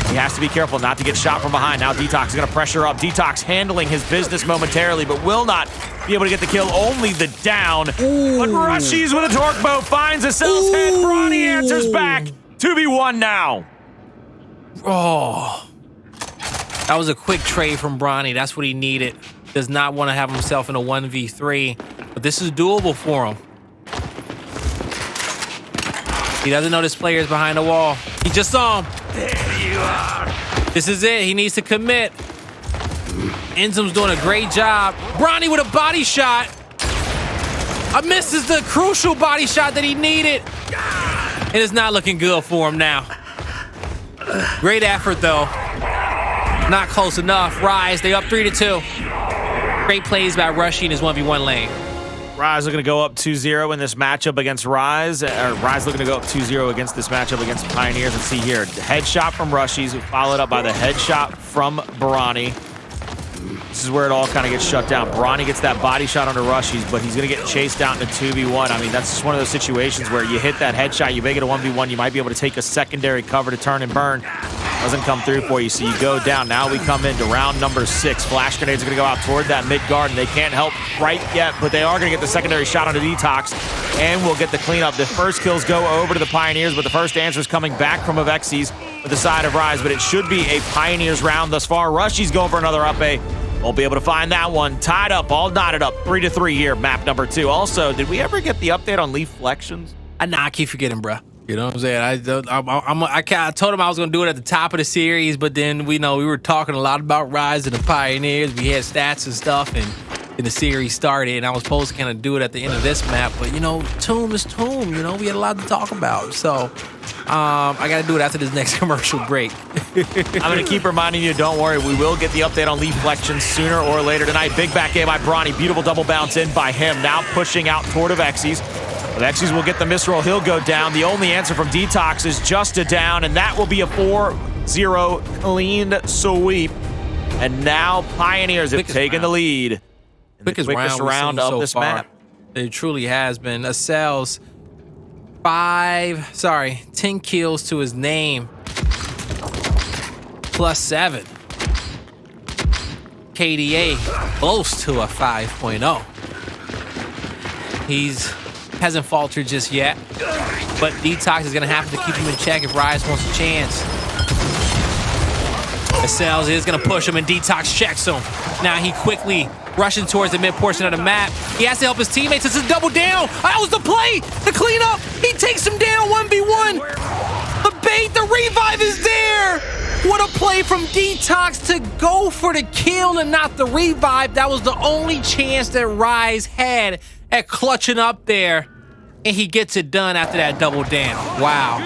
He has to be careful not to get shot from behind. Now DeTox is going to pressure up. DeTox handling his business momentarily, but will not be able to get the kill. Only the down. Ooh. But RushieZ with a torque bow finds Acells' head. Bronny answers back. 2v1 now. Oh. That was a quick trade from Bronny. That's what he needed. Does not want to have himself in a 1v3, but this is doable for him. He doesn't know this player is behind the wall. He just saw him. There you This is it. He needs to commit. INZEM's doing a great job. Bronny with a body shot. Misses the crucial body shot that he needed. It is not looking good for him now. Great effort, though. Not close enough. RushieZ, they up 3-2. Great plays by Rushie in his 1v1 lane. RushieZ looking to go up 2-0 in this matchup against RushieZ. RushieZ looking to go up 2-0 against this matchup against Pioneers. Let's see here. The headshot from RushieZ, followed up by the headshot from Bronny. This is where it all kind of gets shut down. Bronny gets that body shot onto RushieZ, but he's going to get chased down to 2v1. I mean, that's just one of those situations where you hit that headshot, you make it a 1v1, you might be able to take a secondary cover to turn and burn. Doesn't come through for you, so you go down. Now we come into round number 6. Flash grenades are going to go out toward that mid guard, and they can't help right yet, but they are going to get the secondary shot onto DeTox, and we'll get the cleanup. The first kills go over to the Pioneers, but the first answer is coming back from Avexys with the side of RushieZ, but it should be a Pioneers round thus far. RushieZ going for another up A. Won't be able to find that one. Tied up, all knotted up. 3-3 here, map number 2. Also, did we ever get the update on Leaf Flections? I keep forgetting, bro. You know what I'm saying? I told him I was going to do it at the top of the series, but then we were talking a lot about RushieZ and the Pioneers. We had stats and stuff, and the series started, and I was supposed to kind of do it at the end of this map. But, Tomb is Tomb. We had a lot to talk about. So, I got to do it after this next commercial break. I'm going to keep reminding you, don't worry, we will get the update on Leaf Flections sooner or later tonight. Big back A by Bronny. Beautiful double bounce in by him. Now pushing out toward Avexys. Avexys will get the misroll. He'll go down. The only answer from DeTox is just a down, and that will be a 4-0 clean sweep. And now Pioneers have taken the lead. Quickest round of this map. It truly has been. Acells, 10 kills to his name. +7. KDA close to a 5.0. Hasn't faltered just yet, but DeTox is gonna have to keep him in check if RushieZ wants a chance. Acells is gonna push him, and DeTox checks him. Now he quickly rushing towards the mid portion of the map. He has to help his teammates. It's a double down. That was the play. The cleanup. He takes him down 1v1. The bait, the revive is there. What a play from DeTox to go for the kill and not the revive. That was the only chance that RushieZ had at clutching up there, and he gets it done after that double down. Wow.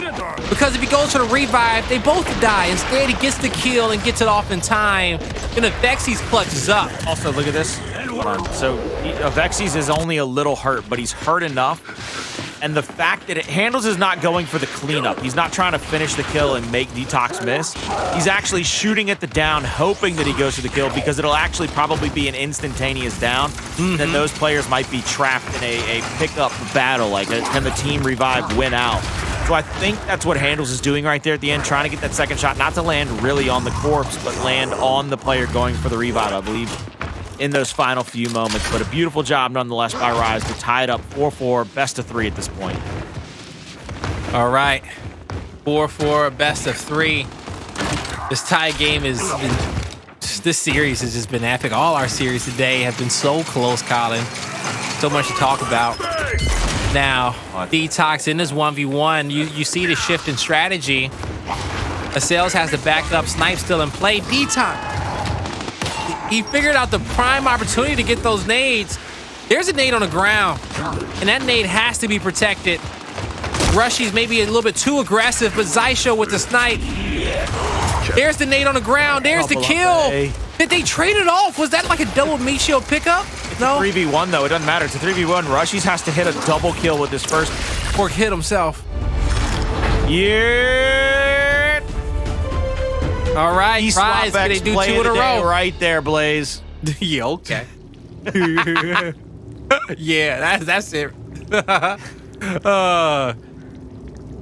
Because if he goes for the revive, they both die. Instead, he gets the kill and gets it off in time. And Avexys clutches up. Also, look at this. Hold on. So, Avexys is only a little hurt, but he's hurt enough. And the fact that Hndles is not going for the cleanup. He's not trying to finish the kill and make DeTox miss. He's actually shooting at the down, hoping that he goes for the kill, because it'll actually probably be an instantaneous down. Then those players might be trapped in a pickup battle. Like, can the team revive win out? So I think that's what Hndles is doing right there at the end, trying to get that second shot, not to land really on the corpse, but land on the player going for the revive, I believe, in those final few moments. But a beautiful job nonetheless by RushieZ to tie it up 4-4, best of 3 at this point. All right, 4-4, best of 3. This tie game this series has just been epic. All our series today have been so close, Colin. So much to talk about. Now, DeTox in this 1v1, you see the shift in strategy. Acells has the backup snipe still in play. DeTox, he figured out the prime opportunity to get those nades. There's a nade on the ground, and that nade has to be protected. RushieZ maybe a little bit too aggressive, but Xysho with the snipe. There's the nade on the ground. There's the kill. Did they trade it off? Was that like a double meat shield pickup? No. 3v1 though, it doesn't matter. It's a 3v1. RushieZ has to hit a double kill with this first. Or hit himself. Yeah. All right, RushieZ, they do 2 in a row. Right there, Blaze. Yeah, okay. Yeah, that's it.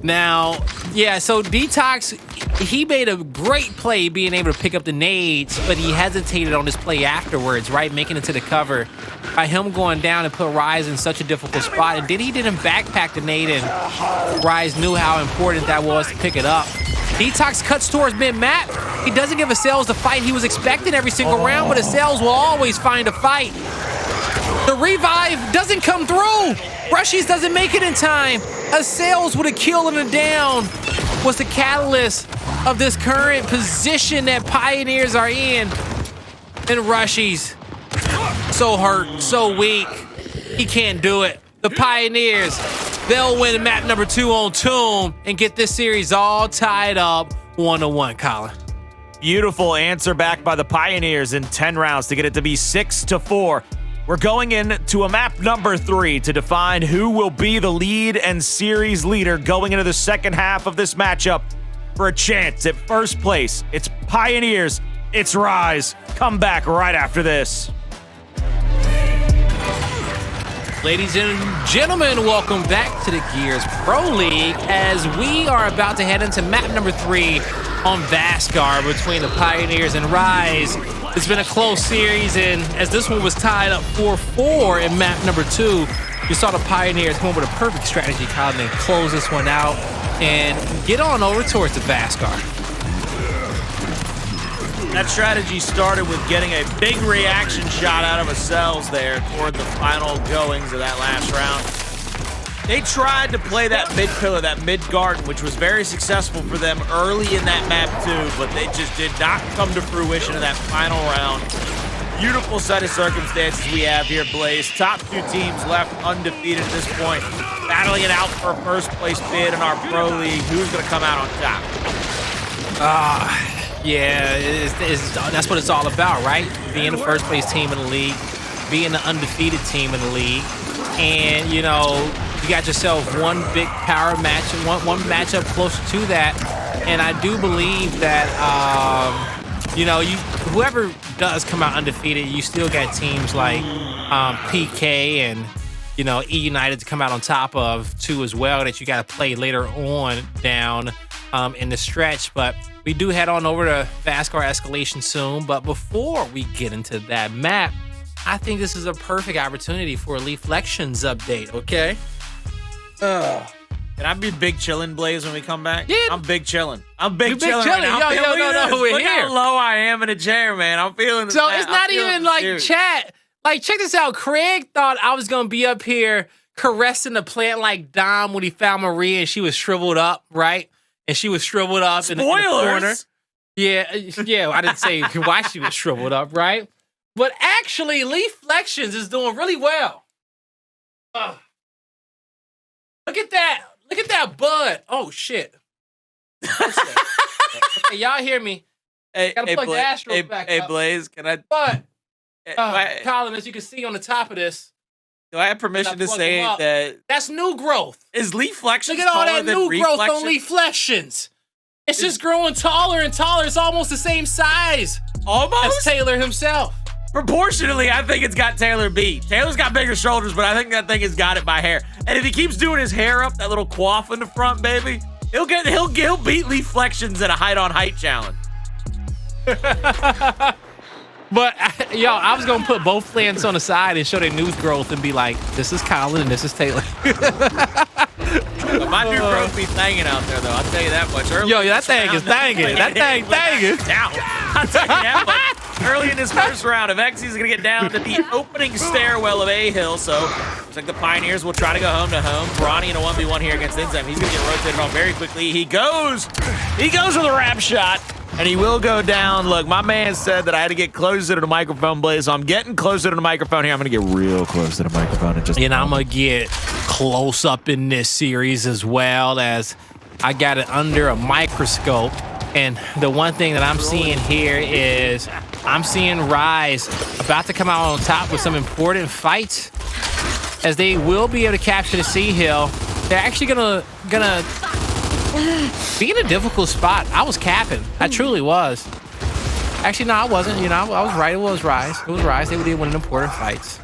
Now, yeah, so DeTox, he made a great play being able to pick up the nades, but he hesitated on this play afterwards, right? Making it to the cover. By him going down and put RushieZ in such a difficult spot. And then he didn't backpack the nade, and RushieZ knew how important that was to pick it up. DeTox cuts towards mid-map. He doesn't give Acells the fight he was expecting every single round, but Acells will always find a fight. The revive doesn't come through. RushieZ doesn't make it in time. Acells with a kill and a down was the catalyst of this current position that Pioneers are in. And RushieZ, so hurt, so weak. He can't do it. The Pioneers, they'll win map number 2 on Tomb and get this series all tied up 1-1, Colin. Beautiful answer back by the Pioneers in 10 rounds to get it to be 6-4. We're going into a map number 3 to define who will be the lead and series leader going into the second half of this matchup. For a chance at first place, it's Pioneers, it's RushieZ. Come back right after this. Ladies and gentlemen, welcome back to the Gears Pro League as we are about to head into map number 3 on Vasgar between the Pioneers and RushieZ. It's been a close series, and as this one was tied up 4-4 in map number 2, you saw the Pioneers come up with a perfect strategy, Colin, and close this one out and get on over towards the Vasgar. That strategy started with getting a big reaction shot out of Acells there toward the final goings of that last round. They tried to play that mid pillar, that mid garden, which was very successful for them early in that map too, but they just did not come to fruition in that final round. Beautiful set of circumstances we have here, Blaze. Top 2 teams left undefeated at this point, battling it out for a first place bid in our Pro League. Who's going to come out on top? Yeah, that's what it's all about, right? Being the first place team in the league, being the undefeated team in the league, and you know, you got yourself one big power match and one matchup closer to that. And I do believe that you know, whoever does come out undefeated, you still got teams like PK and you know E United to come out on top of too as well that you got to play later on down in the stretch. But we do head on over to Vasgar Escalation soon. But before we get into that map, I think this is a perfect opportunity for a Reflections update, okay? Can I be big chillin', Blaze, when we come back? Yeah. I'm big chillin'. I'm big chillin'. Yo, we're Look here. how low I am in a chair, man. I'm feeling So it's not even like chat. Like, check this out. Craig thought I was going to be up here caressing the plant like Dom when he found Maria and she was shriveled up, right? And she was shriveled up in the corner. Yeah, I didn't say why she was shriveled up, right? But actually, Reflections is doing really well. Look at that. Look at that bud. Oh, shit. Okay, y'all hear me. Gotta plug the Astros back up. Hey, Blaze, can I... But, Colin, as you can see on the top of this, do I have permission to say that... That's new growth. Is Reflections Look at all that new growth Reflection? on Reflections. It's just growing taller and taller. It's almost the same size Almost? as Taylor himself. Proportionally, I think it's got Taylor beat. Taylor's got bigger shoulders, but I think that thing has got it by hair. And if he keeps doing his hair up, that little coif in the front, baby, he'll beat Reflections in a height-on-height challenge. But, yo, I was going to put both plants on the side and show their new growth and be like, this is Colin and this is Taylor. My new growth be thanging out there, though. I'll tell you that much. That thing is thanging. That thing thanging. I'll tell you that much. Early in this first round, Avexys is going to get down to the opening stairwell of A Hill, so looks like the Pioneers will try to go home to home. Bronny in a 1v1 here against INZEM. He's going to get rotated on very quickly. He goes with a wrap shot, and he will go down. Look, my man said that I had to get closer to the microphone, Blaze, so I'm getting closer to the microphone here. I'm going to get real close to the microphone in just a moment. And I'm going to get close up in this series as well, as I got it under a microscope. And the one thing that I'm seeing here is I'm seeing RushieZ about to come out on top with some important fights, as they will be able to capture the C Hill. They're actually gonna be in a difficult spot. I was capping. I truly was. Actually, no, I wasn't. You know, I was right. It was RushieZ. It was RushieZ. They did win important fights.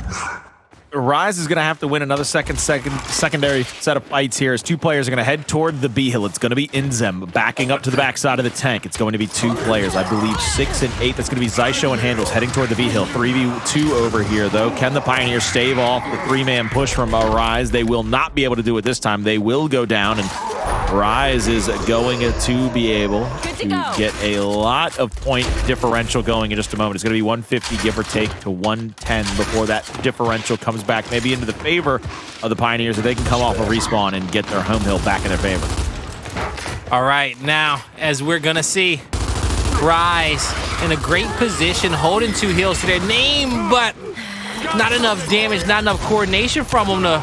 RushieZ is going to have to win another secondary set of fights here as two players are going to head toward the B hill. It's going to be INZEM backing up to the backside of the tank. It's going to be two players, I believe 6 and 8. That's going to be Xysho and Hndles heading toward the B hill. 3v2 over here, though. Can the Pioneers stave off the 3-man push from RushieZ? They will not be able to do it this time. They will go down, and RushieZ is going to be able to get a lot of point differential going in just a moment. It's going to be 150, give or take, to 110 before that differential comes back maybe into the favor of the Pioneers, if they can come off a respawn and get their home hill back in their favor. All right, now, as we're gonna see, RushieZ in a great position, holding 2 heals to their name, but not enough damage, not enough coordination from them to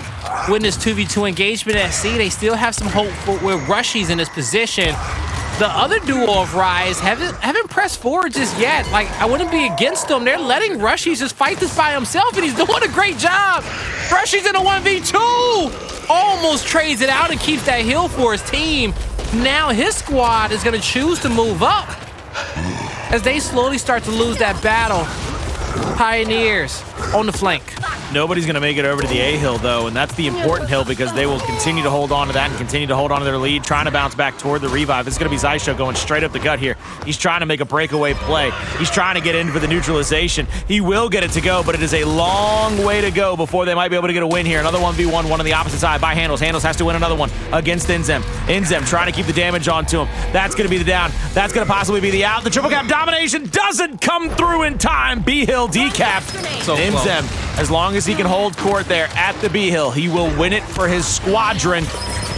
win this 2v2 engagement. At C, they still have some hope for with RushieZ in this position. The other duo of RushieZ haven't pressed forward just yet. Like, I wouldn't be against them. They're letting RushieZ just fight this by himself, and he's doing a great job. RushieZ in a 1v2. Almost trades it out and keeps that heal for his team. Now his squad is going to choose to move up as they slowly start to lose that battle. Pioneers on the flank. Nobody's going to make it over to the A hill, though, and that's the important hill because they will continue to hold on to that and continue to hold on to their lead, trying to bounce back toward the revive. It's going to be Xysho going straight up the gut here. He's trying to make a breakaway play. He's trying to get in for the neutralization. He will get it to go, but it is a long way to go before they might be able to get a win here. Another 1v1, one on the opposite side by Hndles. Hndles has to win another one against INZEM. INZEM trying to keep the damage onto him. That's going to be the down. That's going to possibly be the out. The triple cap domination doesn't come through in time. B hill decapped. So INZEM, as long as he can hold court there at the B hill, he will win it for his squadron.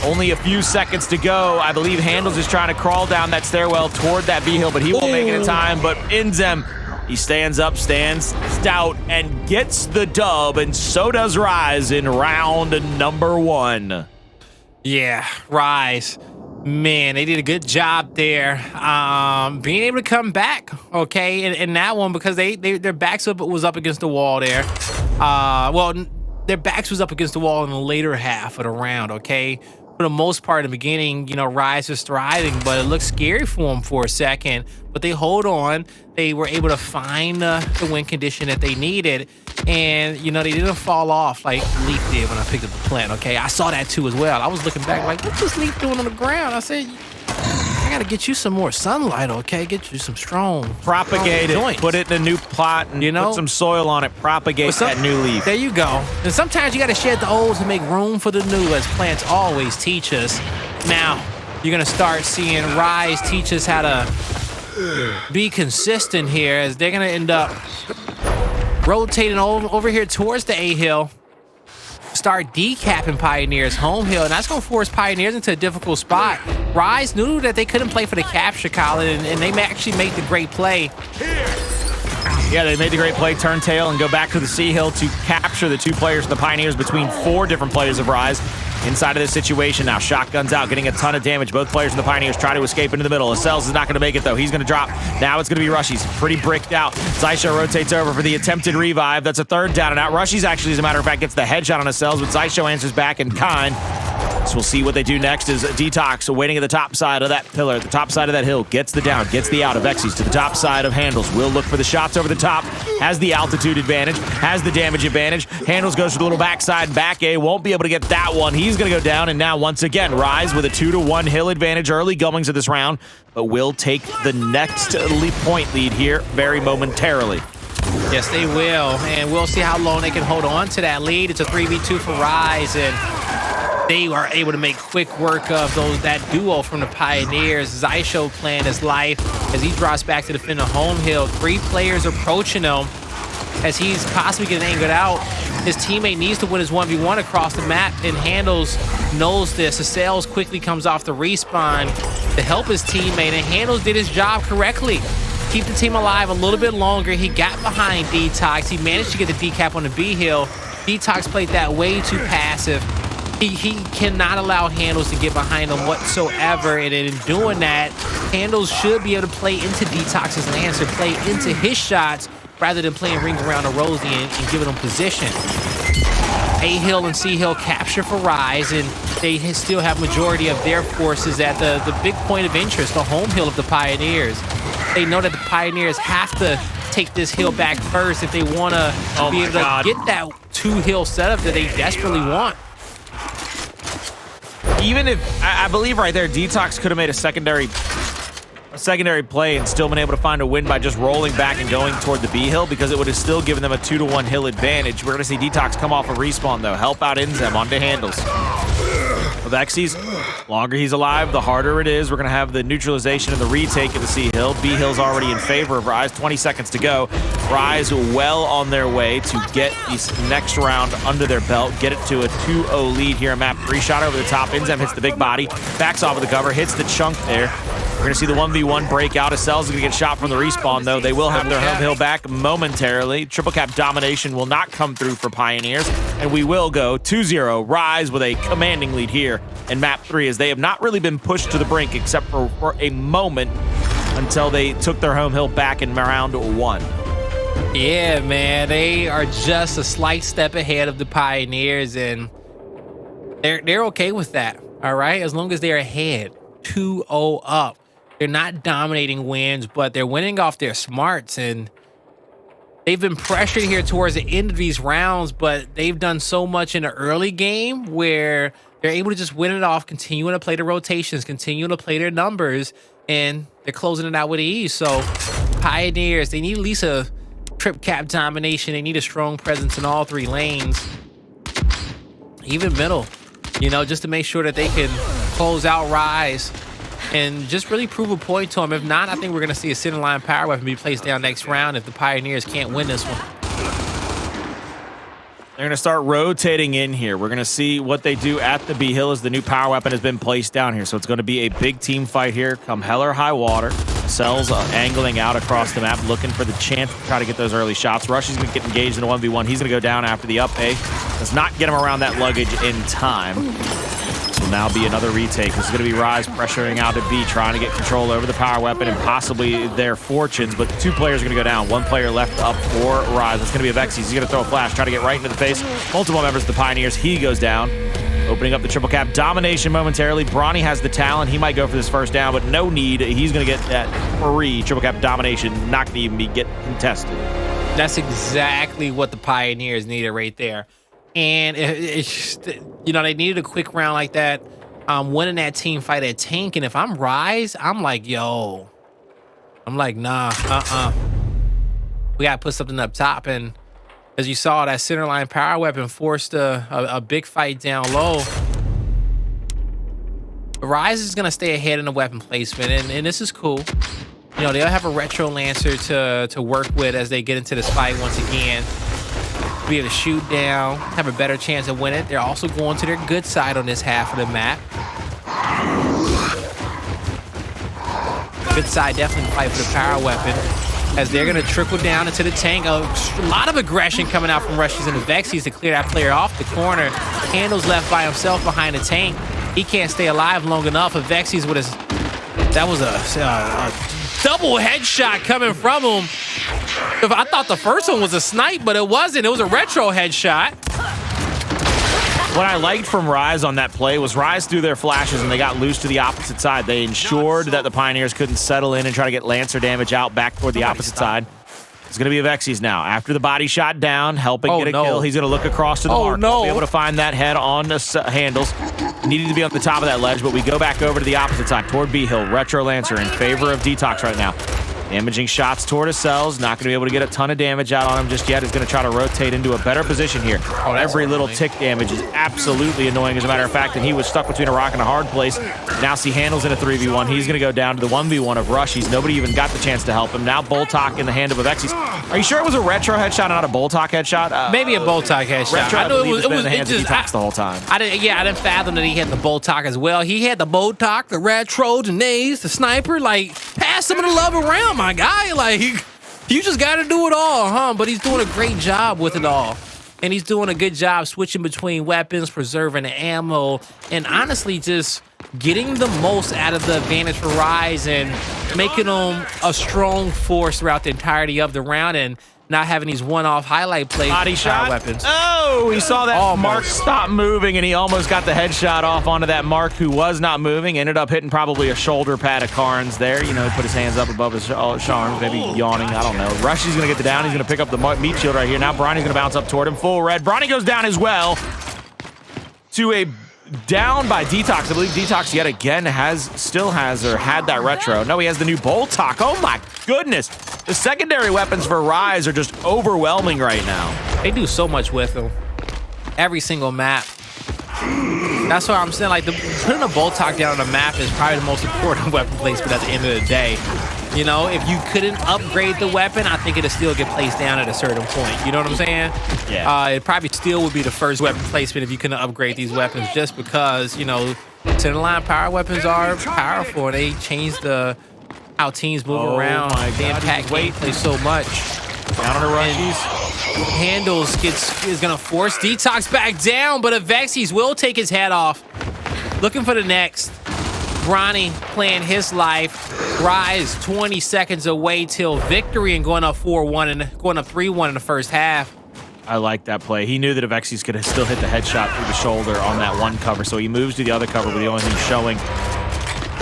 Only a few seconds to go. I believe Hndles is trying to crawl down that stairwell toward that B hill, but he won't make it in time. But INZEM, he stands up, stands stout, and gets the dub, and so does RushieZ in round number 1. Yeah, RushieZ. Man, they did a good job there, being able to come back, okay, in that one because their backs was up against the wall there. Well, their backs was up against the wall in the later half of the round, okay? For the most part, in the beginning, you know, RushieZ was thriving, but it looked scary for them for a second. But they hold on. They were able to find the win condition that they needed. And, you know, they didn't fall off like Leaf did when I picked up the plant, okay? I saw that too as well. I was looking back like, what's this Leaf doing on the ground? I said, I gotta get you some more sunlight, okay? Get you some strong propagate it, put it in a new plot, and you know, put some soil on it. Propagate that new leaf. There you go. And sometimes you gotta shed the old to make room for the new, as plants always teach us. Now you're gonna start seeing RushieZ teach us how to be consistent here, as they're gonna end up rotating over here towards the A hill. Start decapping Pioneers home hill, and that's going to force Pioneers into a difficult spot. RushieZ knew that they couldn't play for the capture, Colin, and they may actually make the great play. Yeah, they made the great play, turn tail, and go back to the C hill to capture the 2 players of the Pioneers between 4 different players of RushieZ. Inside of this situation now, shotguns out, getting a ton of damage. Both players from the Pioneers try to escape into the middle. Acells is not going to make it, though. He's going to drop. Now it's going to be RushieZ. Pretty bricked out. Xysho rotates over for the attempted revive. That's a 3rd down and out. RushieZ actually, as a matter of fact, gets the headshot on Acells, but Xysho answers back in kind. So we'll see what they do next is DeTox waiting at the top side of that pillar, the top side of that hill, gets the down, gets the out. Avexys to the top side of Hndles. Will look for the shots over the top, has the altitude advantage, has the damage advantage. Hndles goes for the little backside, back A, won't be able to get that one. He's going to go down, and now once again, RushieZ with a 2-to-1 hill advantage early goings of this round, but will take the next point lead here very momentarily. Yes, they will, and we'll see how long they can hold on to that lead. It's a 3v2 for RushieZ, and they are able to make quick work of that duo from the Pioneers. Xysho playing his life as he drops back to defend the home hill. 3 players approaching him as he's possibly getting angered out. His teammate needs to win his 1v1 across the map, and Hndles knows this. Acells quickly comes off the respawn to help his teammate, and Hndles did his job correctly. Keep the team alive a little bit longer. He got behind DeTox. He managed to get the decap on the B hill. DeTox played that way too passive. He cannot allow Hndles to get behind him whatsoever, and in doing that, Hndles should be able to play into DeTox's answer, play into his shots, rather than playing ring around the rosy and giving him position. A hill and C hill capture for RushieZ, and they still have majority of their forces at the big point of interest, the home hill of the Pioneers. They know that the Pioneers have to take this hill back first if they want to be able to get that 2-hill setup that they desperately want. Even if, I believe right there, DeTox could have made a secondary play and still been able to find a win by just rolling back and going toward the B hill, because it would have still given them a 2-to-1 hill advantage. We're going to see DeTox come off a respawn, though. Help out INZEM onto Hndles. Avexys, longer he's alive, the harder it is. We're going to have the neutralization and the retake of the C Hill. B Hill's already in favor of RushieZ. 20 seconds to go. RushieZ well on their way to get this next round under their belt, get it to a 2-0 lead here in map 3. Shot over the top. INZEM hits the big body, backs off of the cover, hits the chunk there. We're going to see the 1v1 break out. Acells is going to get shot from the respawn, though. They will have their home hill back momentarily. Triple cap domination will not come through for Pioneers, and we will go 2-0. RushieZ with a commanding lead here in map 3, as they have not really been pushed to the brink except for a moment until they took their home hill back in round 1. Yeah, man, they are just a slight step ahead of the Pioneers, and they're okay with that, all right? As long as they're ahead, 2-0 up. They're not dominating wins, but they're winning off their smarts, and they've been pressured here towards the end of these rounds, but they've done so much in the early game where they're able to just win it off, continuing to play the rotations, continuing to play their numbers, and they're closing it out with ease. So Pioneers, they need at least a trip cap domination. They need a strong presence in all 3 lanes, even middle, you know, just to make sure that they can close out RushieZ and just really prove a point to them. If not, I think we're going to see a center line power weapon be placed down next round if the Pioneers can't win this one. They're going to start rotating in here. We're going to see what they do at the B Hill as the new power weapon has been placed down here. So it's going to be a big team fight here come hell or high water. Acells angling out across the map, looking for the chance to try to get those early shots. RushieZ going to get engaged in a 1v1. He's going to go down after the up A. Does not get him around that luggage in time. Will now be another retake. This is going to be RushieZ pressuring out at B, trying to get control over the power weapon and possibly their fortunes, but 2 players are going to go down. 1 player left up for RushieZ. It's going to be Avexys. He's going to throw a flash, try to get right into the face. Multiple members of the Pioneers. He goes down, opening up the triple cap domination momentarily. Bronny has the talent. He might go for this first down, but no need. He's going to get that free triple cap domination. Not going to even get contested. That's exactly what the Pioneers needed right there. And it's just, you know, they needed a quick round like that, winning that team fight at tank. And if I'm RushieZ, I'm like, yo, I'm like, nah, we got to put something up top. And as you saw, that center line power weapon forced a big fight down low. RushieZ is going to stay ahead in the weapon placement, and this is cool. You know, they'll have a retro lancer to work with as they get into this fight once again. Be able to shoot down, have a better chance of winning. They're also going to their good side on this half of the map. Good side definitely fight for the power weapon, as they're going to trickle down into the tank. A lot of aggression coming out from RushieZ and Avexys to clear that player off the corner. Hndles left by himself behind the tank. He can't stay alive long enough. Avexys with his... That was a double headshot coming from him. I thought the first one was a snipe, but it wasn't. It was a retro headshot. What I liked from RushieZ on that play was RushieZ threw their flashes and they got loose to the opposite side. They ensured that the Pioneers couldn't settle in and try to get Lancer damage out back toward the opposite side. It's going to be Avexys now. After the body shot down, helping get a kill, he's going to look across to the mark. Be able to find that head on the Hndles. Needed to be on the top of that ledge, but we go back over to the opposite side, toward B Hill. Retro Lancer in favor of DeTox right now. Damaging shots toward Acells. Not going to be able to get a ton of damage out on him just yet. He's going to try to rotate into a better position here. Every little tick damage is absolutely annoying, as a matter of fact, and he was stuck between a rock and a hard place. Now see Hndles in a 3v1. He's going to go down to the 1v1 of RushieZ. Nobody even got the chance to help him. Now Boltok in the hand of Avexys. Are you sure it was a retro headshot and not a Boltok headshot? Maybe a Boltok headshot. Retro, I know it was in the hands of DeTox the whole time. I didn't fathom that he had the Boltok as well. He had the Boltok, the retro, the nades, the sniper. Like, pass some of the love around, my guy. Like, you just got to do it all, huh? But he's doing a great job with it all. And he's doing a good job switching between weapons, preserving the ammo, and honestly just getting the most out of the advantage for RushieZ and making them a strong force throughout the entirety of the round, and not having these one-off highlight plays body with shot weapons. Oh, we saw that Mark stop moving, and he almost got the headshot off onto that Mark who was not moving. Ended up hitting probably a shoulder pad of Karn's there. You know, he put his hands up above his arms, maybe yawning. I don't know. RushieZ going to get the down. He's going to pick up the meat shield right here. Now Bronny's going to bounce up toward him. Full red. Bronny goes down as well to a down by DeTox. I believe DeTox yet again still has had that retro. No, he has the new Boltok. Oh my goodness. The secondary weapons for RushieZ are just overwhelming right now. They do so much with them. Every single map. That's what I'm saying. Like, putting a Boltok down on the map is probably the most important weapon placement at the end of the day. You know, if you couldn't upgrade the weapon, I think it'd still get placed down at a certain point. You know what I'm saying? Yeah. It probably still would be the first weapon placement if you couldn't upgrade these weapons, just because, you know, center line power weapons are powerful and they change how teams move around. They impact gameplay so much. Down on the RushieZ. Hndles is gonna force DeTox back down, but Avexys will take his head off. Looking for the next. Bronny playing his life. RushieZ 20 seconds away till victory and going up 4-1 and going up 3-1 in the first half. I like that play. He knew that Avexys could still hit the headshot through the shoulder on that one cover, so he moves to the other cover, but the only thing showing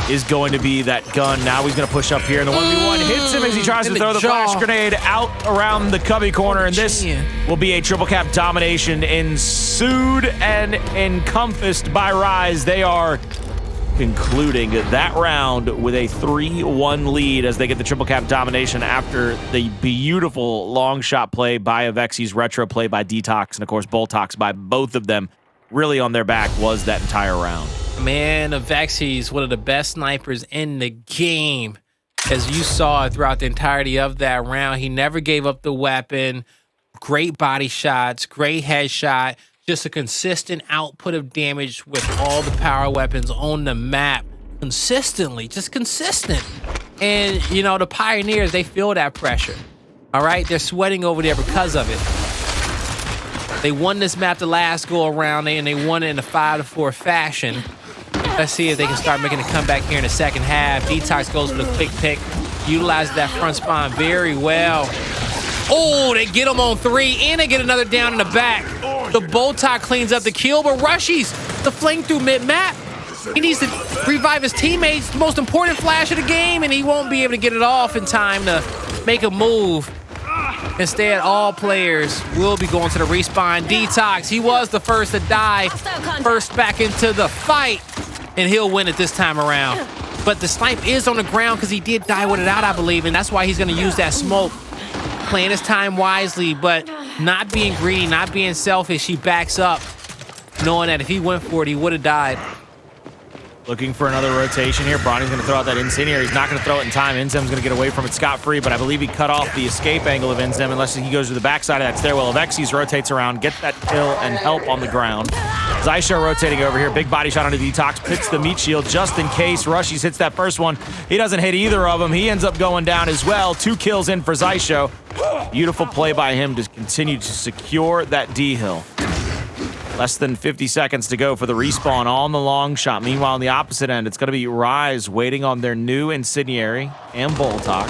is going to be that gun. Now he's going to push up here, and the 1v1 hits him as he tries to throw the flash grenade out around the cubby corner, and this will be a triple cap domination ensued and encompassed by RushieZ. They are concluding that round with a 3-1 lead as they get the triple cap domination after the beautiful long shot play by Avexys, retro play by DeTox, and of course Boltox by both of them. Really on their back was that entire round. Man, Avexys, one of the best snipers in the game. As you saw throughout the entirety of that round, he never gave up the weapon. Great body shots, great headshot. Just a consistent output of damage with all the power weapons on the map. Consistently, just consistent. And, you know, the Pioneers, they feel that pressure. All right? They're sweating over there because of it. They won this map the last go around, and they won it in a 5-4 fashion. Let's see if they can start making a comeback here in the second half. DeTox goes for the quick pick. Utilizes that front spawn very well. Oh, they get him on 3, and they get another down in the back. The Boltok cleans up the kill, but RushieZ the fling through mid-map. He needs to revive his teammates, the most important flash of the game, and he won't be able to get it off in time to make a move. Instead, all players will be going to the respawn. DeTox, he was the first to die, first back into the fight, and he'll win it this time around. But the snipe is on the ground because he did die with it out, I believe, and that's why he's going to use that smoke. Playing his time wisely, but not being greedy, not being selfish. He backs up, knowing that if he went for it, he would have died. Looking for another rotation here. Bronny's going to throw out that incendiary. He's not going to throw it in time. INZEM's going to get away from it scot-free, but I believe he cut off the escape angle of INZEM unless he goes to the backside of that stairwell. Avexys rotates around, gets that kill and help on the ground. Xysho rotating over here. Big body shot onto DeTox. Pits the meat shield just in case RushieZ hits that first one. He doesn't hit either of them. He ends up going down as well. 2 kills in for Xysho. Beautiful play by him to continue to secure that D-hill. Less than 50 seconds to go for the respawn on the long shot. Meanwhile, on the opposite end, it's going to be RushieZ waiting on their new incendiary and Boltok.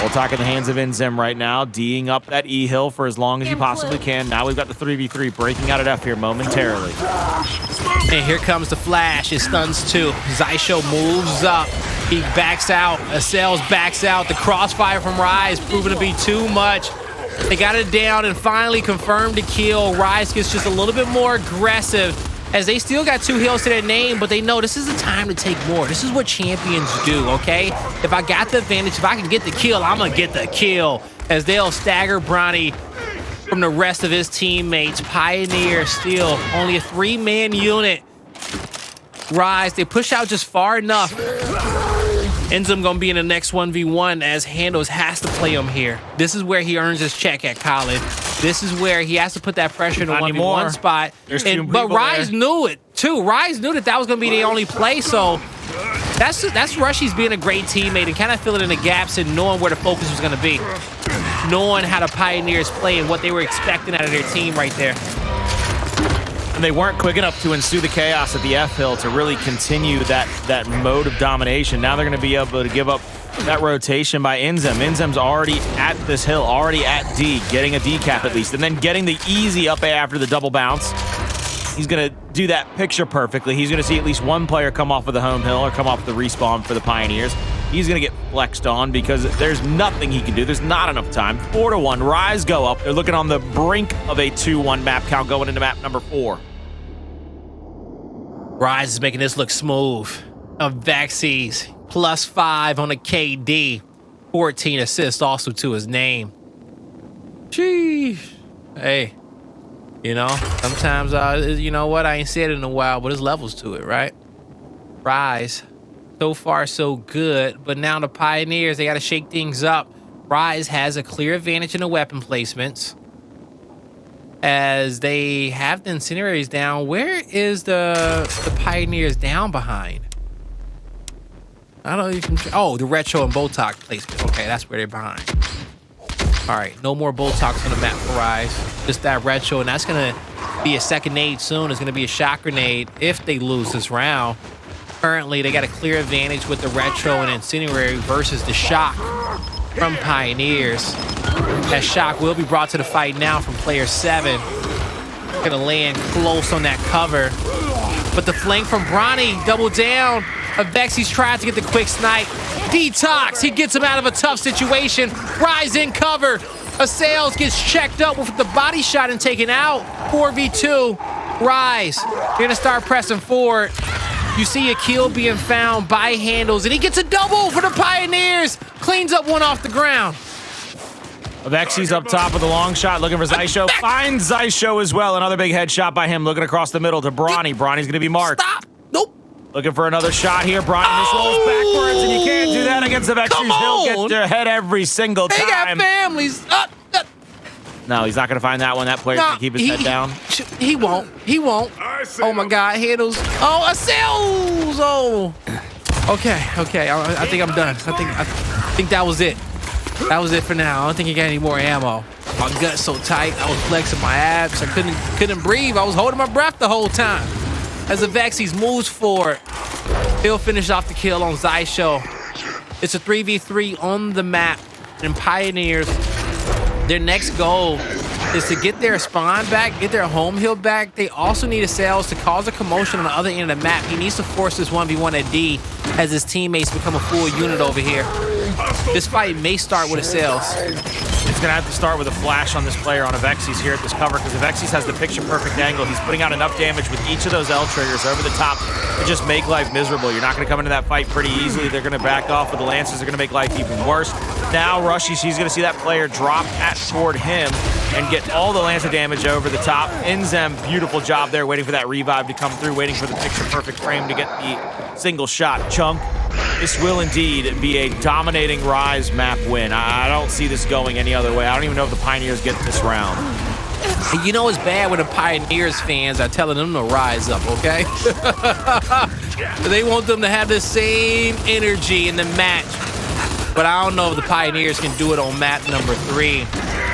Boltok in the hands of INZEM right now, D'ing up that E-hill for as long as he possibly can. Now we've got the 3v3 breaking out at F here momentarily. And here comes the flash. It stuns 2. Xysho moves up. He backs out. Acells backs out. The crossfire from RushieZ proving to be too much. They got it down and finally confirmed the kill. RushieZ gets just a little bit more aggressive as they still got 2 hills to their name, but they know this is the time to take more. This is what champions do, okay? If I got the advantage, if I can get the kill, I'm going to get the kill. As they'll stagger Bronny from the rest of his teammates. Pioneer still only a 3-man unit. RushieZ, they push out just far enough. INZEM gonna be in the next 1v1 as Hndles has to play him here. This is where he earns his check at college. This is where he has to put that pressure in the 1v1 spot. But RushieZ knew it too. RushieZ knew that was gonna be the only play, so that's RushieZ being a great teammate and kind of filling in the gaps and knowing where the focus was gonna be. Knowing how the Pioneers play and what they were expecting out of their team right there. And they weren't quick enough to ensue the chaos at the F-hill to really continue that mode of domination. Now they're going to be able to give up that rotation by INZEM. INZEM's already at this hill, already at D, getting a decap at least, and then getting the easy up A after the double bounce. He's going to do that picture perfectly. He's going to see at least one player come off of the home hill or come off the respawn for the Pioneers. He's going to get flexed on because there's nothing he can do. There's not enough time. 4-1. RushieZ go up. They're looking on the brink of a 2-1 map count going into map number 4. RushieZ is making this look smooth. Avexys +5 on the KD. 14 assists also to his name. Sheesh. Hey, You know, sometimes, you know what? I ain't said it in a while, but there's levels to it, right? RushieZ, so far so good, but now the Pioneers, they got to shake things up. RushieZ has a clear advantage in the weapon placements as they have the incendiaries down. Where is the Pioneers down behind? I don't even. Oh, the retro and Botox placement. Okay, that's where they're behind. All right, no more Botox on the map for RushieZ. Just that retro, and that's gonna be a second nade soon. It's gonna be a shock grenade if they lose this round. Currently, they got a clear advantage with the retro and incendiary versus the shock from Pioneers. That shock will be brought to the fight now from player 7. Gonna land close on that cover. But the flank from Bronny, double down. Avexys tries to get the quick snipe. DeTox, he gets him out of a tough situation. RushieZ in cover. Acells gets checked up with the body shot and taken out. 4v2. RushieZ, gonna start pressing forward. You see a kill being found by Hndles, and he gets a double for the Pioneers. Cleans up one off the ground. Avexys up top with a long shot, looking for Xysho. Finds Xysho as well. Another big headshot by him, looking across the middle to Bronny. Bronny's going to be marked. Stop. Nope. Looking for another shot here. Bronny just rolls backwards, and you can't do that against Avexys. He'll get their head every single time. They got families. No, he's not going to find that one. That player's going to keep his head down. He won't. He won't. Oh, my God. Hndles. Oh, Acells. Oh. Okay. I think I'm done. I think that was it. That was it for now. I don't think he got any more ammo. My gut's so tight. I was flexing my abs. I couldn't breathe. I was holding my breath the whole time. As Avexys moves forward, he'll finish off the kill on Xysho. It's a 3v3 on the map. And Pioneers, their next goal is to get their spawn back, get their home hill back. They also need Acells to cause a commotion on the other end of the map. He needs to force this 1v1 at D as his teammates become a full unit over here. This fight may start with Acells. It's going to have to start with a flash on this player on Avexys here at this cover, because Avexys has the picture-perfect angle. He's putting out enough damage with each of those L triggers over the top to just make life miserable. You're not going to come into that fight pretty easily. They're going to back off with the Lancers. They're going to make life even worse. Now, RushieZ, he's going to see that player drop toward him and get all the Lancer damage over the top. INZEM, beautiful job there, waiting for that revive to come through, waiting for the picture-perfect frame to get the single shot. Chunk. This will indeed be a dominating RushieZ map win. I don't see this going any other way. I don't even know if the Pioneers get this round. You know it's bad when the Pioneers fans are telling them to rise up, okay? They want them to have the same energy in the match. But I don't know if the Pioneers can do it on map number 3.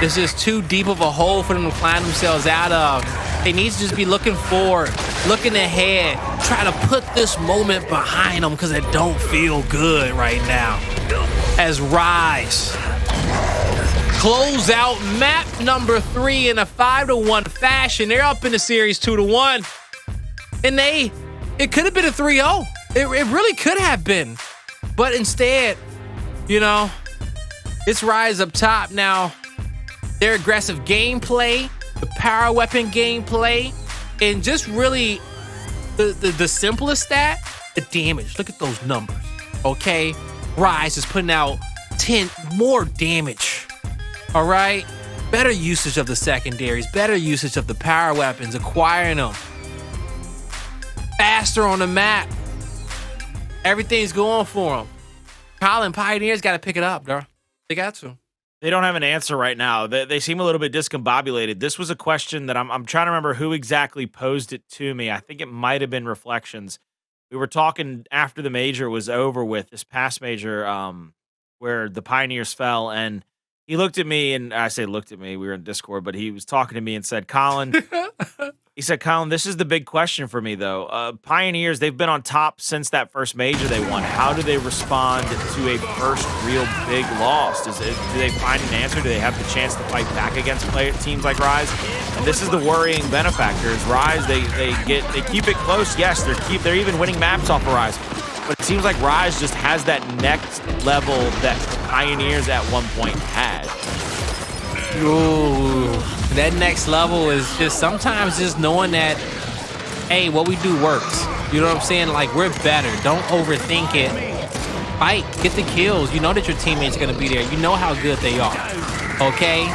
This is too deep of a hole for them to climb themselves out of. They need to just be looking forward, looking ahead, try to put this moment behind them because it don't feel good right now. As RushieZ close out map number 3 in a 5-1 fashion. They're up in the series 2-1. And it could have been a 3-0. It really could have been. But instead, you know, it's RushieZ up top now. Their aggressive gameplay, the power weapon gameplay, and just really the simplest stat, the damage. Look at those numbers, okay? RushieZ is putting out 10 more damage, all right? Better usage of the secondaries, better usage of the power weapons, acquiring them. Faster on the map. Everything's going for them. Colin, Pioneers got to pick it up, bro. They got to. They don't have an answer right now. They seem a little bit discombobulated. This was a question that I'm trying to remember who exactly posed it to me. I think it might have been Reflections. We were talking after the major was over with, this past major, where the Pioneers fell, and he looked at me, and I say looked at me, we were in Discord, but he was talking to me and said, Colin, he said, Colin, this is the big question for me, though. Pioneers, they've been on top since that first major they won. How do they respond to a first real big loss? Do they find an answer? Do they have the chance to fight back against teams like RushieZ? And this is the worrying benefactor. Is RushieZ, they keep it close. Yes, they're even winning maps off of RushieZ. But it seems like RushieZ just has that next level that Pioneers at one point had. Ooh, that next level is just sometimes just knowing that, hey, what we do works. You know what I'm saying? Like, we're better. Don't overthink it. Fight, get the kills. You know that your teammates are going to be there. You know how good they are. Okay?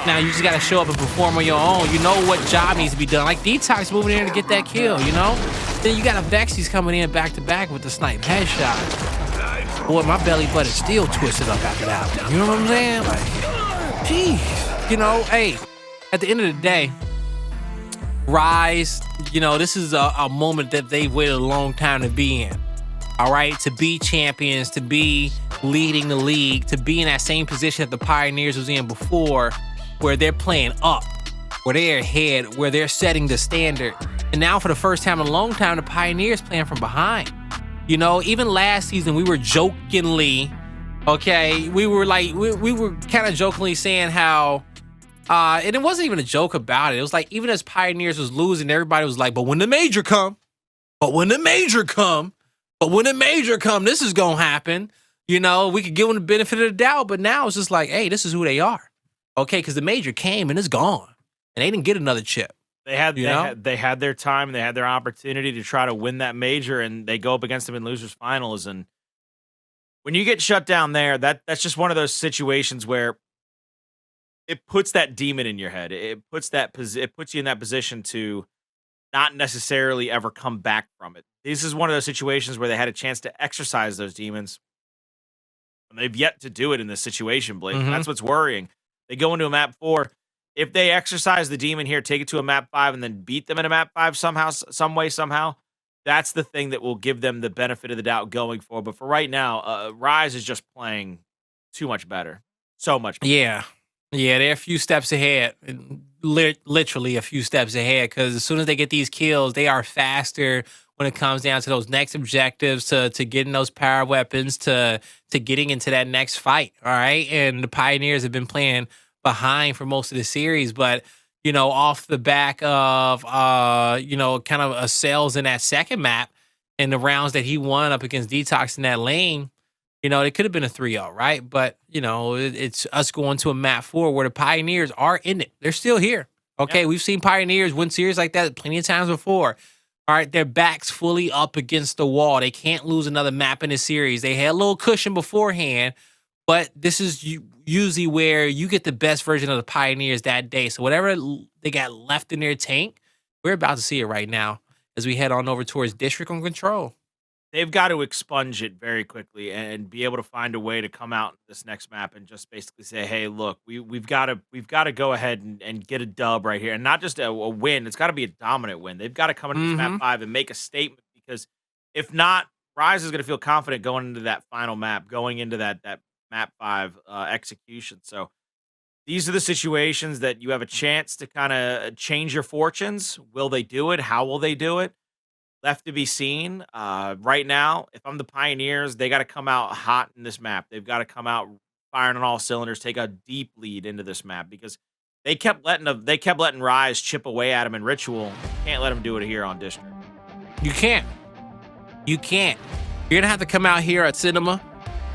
now. You just got to show up and perform on your own. You know what job needs to be done. Like DeTox moving in to get that kill, you know? Then you got Avexys coming in back-to-back with the snipe headshot. Boy, my belly button still twisted up after that one. You know what I'm saying? Like, geez. You know, hey, at the end of the day, RushieZ, you know, this is a moment that they've waited a long time to be in. All right? To be champions, to be leading the league, to be in that same position that the Pioneers was in before, where they're playing up, where they're ahead, where they're setting the standard. And now for the first time in a long time, the Pioneers playing from behind. You know, even last season, we were jokingly, okay, we were kind of jokingly saying how, and it wasn't even a joke about it. It was like, even as Pioneers was losing, everybody was like, but when the major come, this is going to happen. You know, we could give them the benefit of the doubt, but now it's just like, hey, this is who they are. Okay, because the major came and it's gone. And they didn't get another chip. They had their time, they had their opportunity to try to win that major, and they go up against them in losers finals. And when you get shut down there, that's just one of those situations where it puts that demon in your head. It puts you in that position to not necessarily ever come back from it. This is one of those situations where they had a chance to exercise those demons. And they've yet to do it in this situation, Blake. Mm-hmm. That's what's worrying. They go into a map 4. If they exercise the demon here, take it to a map 5, and then beat them in a map 5 somehow, that's the thing that will give them the benefit of the doubt going forward. But for right now, RushieZ is just playing too much better. So much better. Yeah, they're a few steps ahead. Literally a few steps ahead, because as soon as they get these kills, they are faster when it comes down to those next objectives, to getting those power weapons, to getting into that next fight, all right? And the Pioneers have been playing behind for most of the series, but, you know, off the back of, you know, kind of Acells in that second map and the rounds that he won up against DeTox in that lane, you know, it could have been a 3-0, right? But, you know, it's us going to a map 4 where the Pioneers are in it. They're still here, okay? Yeah. We've seen Pioneers win series like that plenty of times before. All right, their back's fully up against the wall. They can't lose another map in the series. They had a little cushion beforehand, but this is usually where you get the best version of the Pioneers that day. So whatever they got left in their tank, we're about to see it right now as we head on over towards District on Control. They've got to expunge it very quickly and be able to find a way to come out this next map and just basically say, hey, look, we've got to go ahead and get a dub right here. And not just a win. It's got to be a dominant win. They've got to come into this map 5 and make a statement, because if not, RushieZ is going to feel confident going into that final map, going into that map 5 execution. So these are the situations that you have a chance to kind of change your fortunes. Will they do it? How will they do it? Left to be seen. Right now, if I'm the Pioneers, they got to come out hot in this map. They've got to come out firing on all cylinders, take a deep lead into this map, because they kept letting RushieZ chip away at him in Ritual. You can't let him do it here on District. You can't. You're gonna have to come out here at Cinema,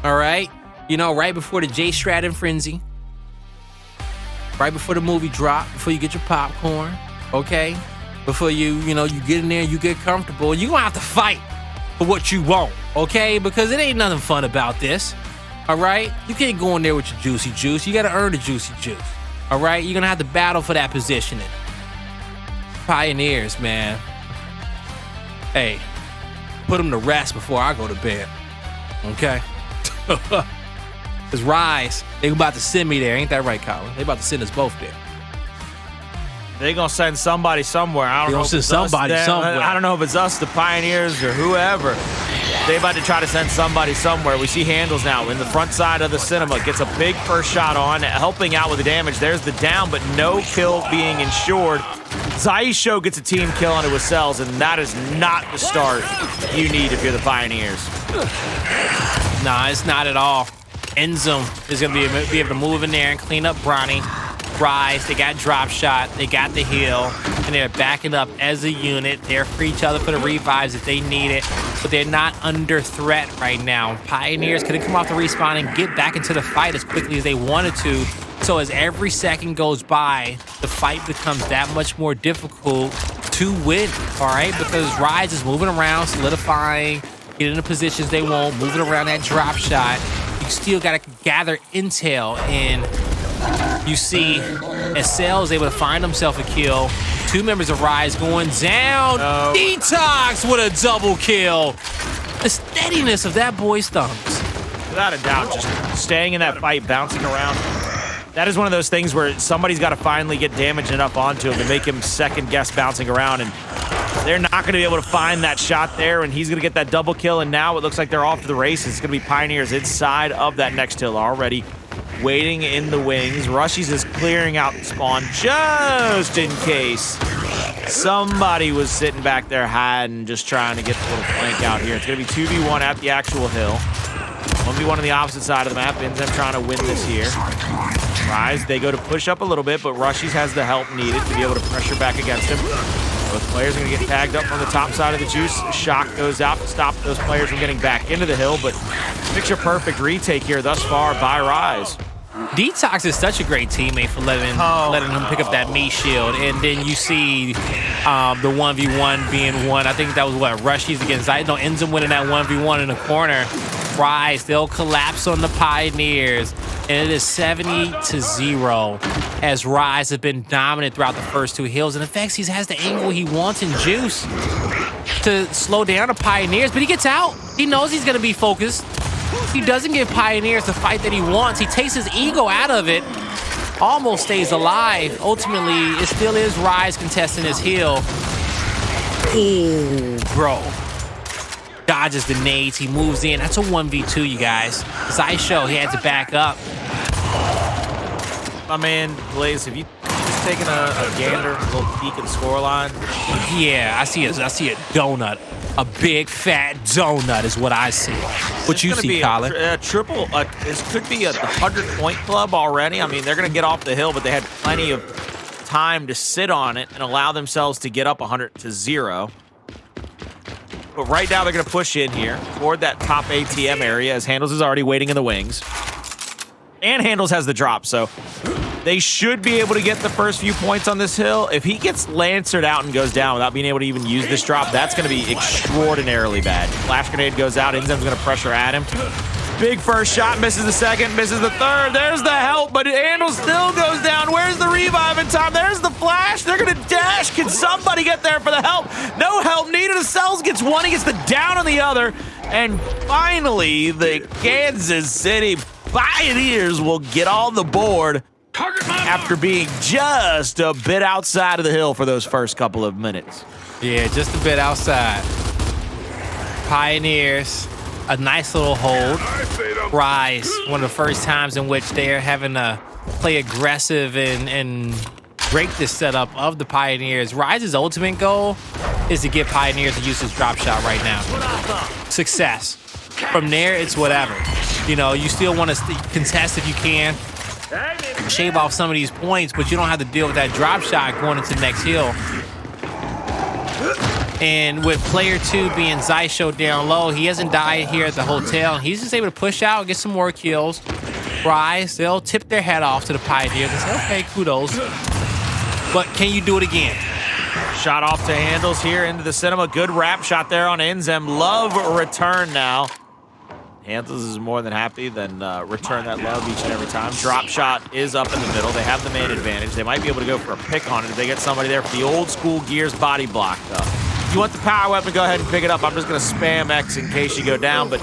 all right? You know, right before the J Strat and Frenzy, right before the movie drop, before you get your popcorn, okay? Before you get in there, you get comfortable. You're going to have to fight for what you want, okay? Because it ain't nothing fun about this, all right? You can't go in there with your juicy juice. You got to earn the juicy juice, all right? You're going to have to battle for that positioning. Pioneers, man. Hey, put them to rest before I go to bed, okay? Because RushieZ, they about to send me there. Ain't that right, Colin? They about to send us both there. They're going to send somebody somewhere. I don't know if it's somebody somewhere. I don't know if it's us, the Pioneers, or whoever. They're about to try to send somebody somewhere. We see Hndles now in the front side of the Cinema. Gets a big first shot on, helping out with the damage. There's the down, but no kill being ensured. Xysho gets a team kill on it with Acells, and that is not the start you need if you're the Pioneers. Nah, it's not at all. INZEM is going to be able to move in there and clean up Bronny. RushieZ, they got drop shot, they got the heal, and they're backing up as a unit. They're for each other for the revives if they need it, but they're not under threat right now. Pioneers could have come off the respawn and get back into the fight as quickly as they wanted to. So as every second goes by, the fight becomes that much more difficult to win, all right? Because RushieZ is moving around, solidifying, getting in the positions they want, moving around that drop shot. You still got to gather intel and You see Acells able to find himself a kill. 2 members of RushieZ going down. DeTox with a double kill. The steadiness of that boy's thumbs. Without a doubt, just staying in that fight, bouncing around. That is one of those things where somebody's got to finally get damage enough onto him to make him second guess bouncing around, and they're not going to be able to find that shot there, and he's going to get that double kill, and now it looks like they're off to the races. It's going to be Pioneers inside of that next hill already, waiting in the wings. RushieZ is clearing out spawn just in case somebody was sitting back there hiding, just trying to get the little flank out here. It's going to be 2v1 at the actual hill. 1v1 on the opposite side of the map. INZEM trying to win this here. RushieZ, they go to push up a little bit, but RushieZ has the help needed to be able to pressure back against him. Both players are going to get tagged up from the top side of the juice. Shock goes out to stop those players from getting back into the hill, but picture-perfect retake here thus far by RushieZ. DeTox is such a great teammate for letting him pick up that meat shield. And then you see the 1v1 being won. I think that was what, RushieZ against Xysho. No, INZEM winning that 1v1 in the corner. RushieZ, they'll collapse on the Pioneers. And it is 70-0 as RushieZ have been dominant throughout the first 2 hills. And Avexys has the angle he wants in juice to slow down the Pioneers, but he gets out. He knows he's going to be focused. He doesn't give Pioneers the fight that he wants. He takes his ego out of it. Almost stays alive. Ultimately, it still is RushieZ contesting his heal. Ooh, bro. Dodges the nades. He moves in. That's a 1v2, you guys. Xysho, he had to back up. My man, Blaze, have you just taken a gander, a little peek at the scoreline? Yeah, I see a donut. A big fat donut is what I see. What you see, Colin? Triple. This could be a 100-point club already. I mean, they're going to get off the hill, but they had plenty of time to sit on it and allow themselves to get up 100-0. But right now, they're going to push in here toward that top ATM area as Hndles is already waiting in the wings. And Hndles has the drop, so they should be able to get the first few points on this hill. If he gets lancered out and goes down without being able to even use this drop, that's going to be extraordinarily bad. Flash grenade goes out. INZEM's going to pressure at him. Big first shot, misses the second, misses the third. There's the help, but Hndles still goes down. Where's the revive in time? There's the flash. They're going to dash. Can somebody get there for the help? No help needed. Acells gets one. He gets the down on the other. And finally, the Kansas City Pioneers will get on the board after being just a bit outside of the hill for those first couple of minutes. Yeah, just a bit outside. Pioneers, a nice little hold. RushieZ, one of the first times in which they're having to play aggressive and break this setup of the Pioneers. RushieZ's ultimate goal is to get Pioneers to use his drop shot right now. Success. From there, it's whatever. You know, you still want to contest if you can. Shave off some of these points, but you don't have to deal with that drop shot going into the next hill. And with player 2 being Xysho down low, he hasn't died here at the hotel. He's just able to push out, get some more kills. RushieZ, they'll tip their head off to the Pioneers and say, okay, kudos. But can you do it again? Shot off to Hndles here into the cinema. Good wrap shot there on INZEM. Love return now. Hndles is more than happy than return that love each and every time. Drop shot is up in the middle. They have the man advantage. They might be able to go for a pick on it if they get somebody there for the old school Gears body block, though. If you want the power weapon, go ahead and pick it up. I'm just going to spam X in case you go down. But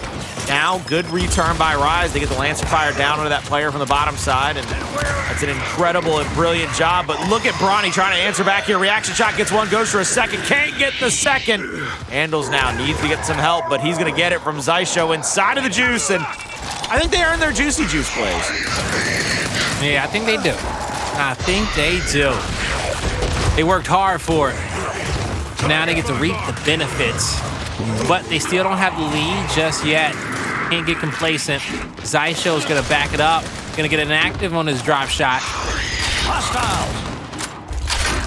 now, good return by RushieZ. They get the Lancer Fire down onto that player from the bottom side. And that's an incredible and brilliant job. But look at Bronny trying to answer back here. Reaction shot gets one, goes for a second. Can't get the second. Hndles now needs to get some help, but he's going to get it from Xysho inside of the juice. And I think they earned their juicy juice plays. Yeah, I think they do. I think they do. They worked hard for it. Now they get to reap the benefits. But they still don't have the lead just yet. Can't get complacent. Xysho's going to back it up. Going to get an active on his drop shot.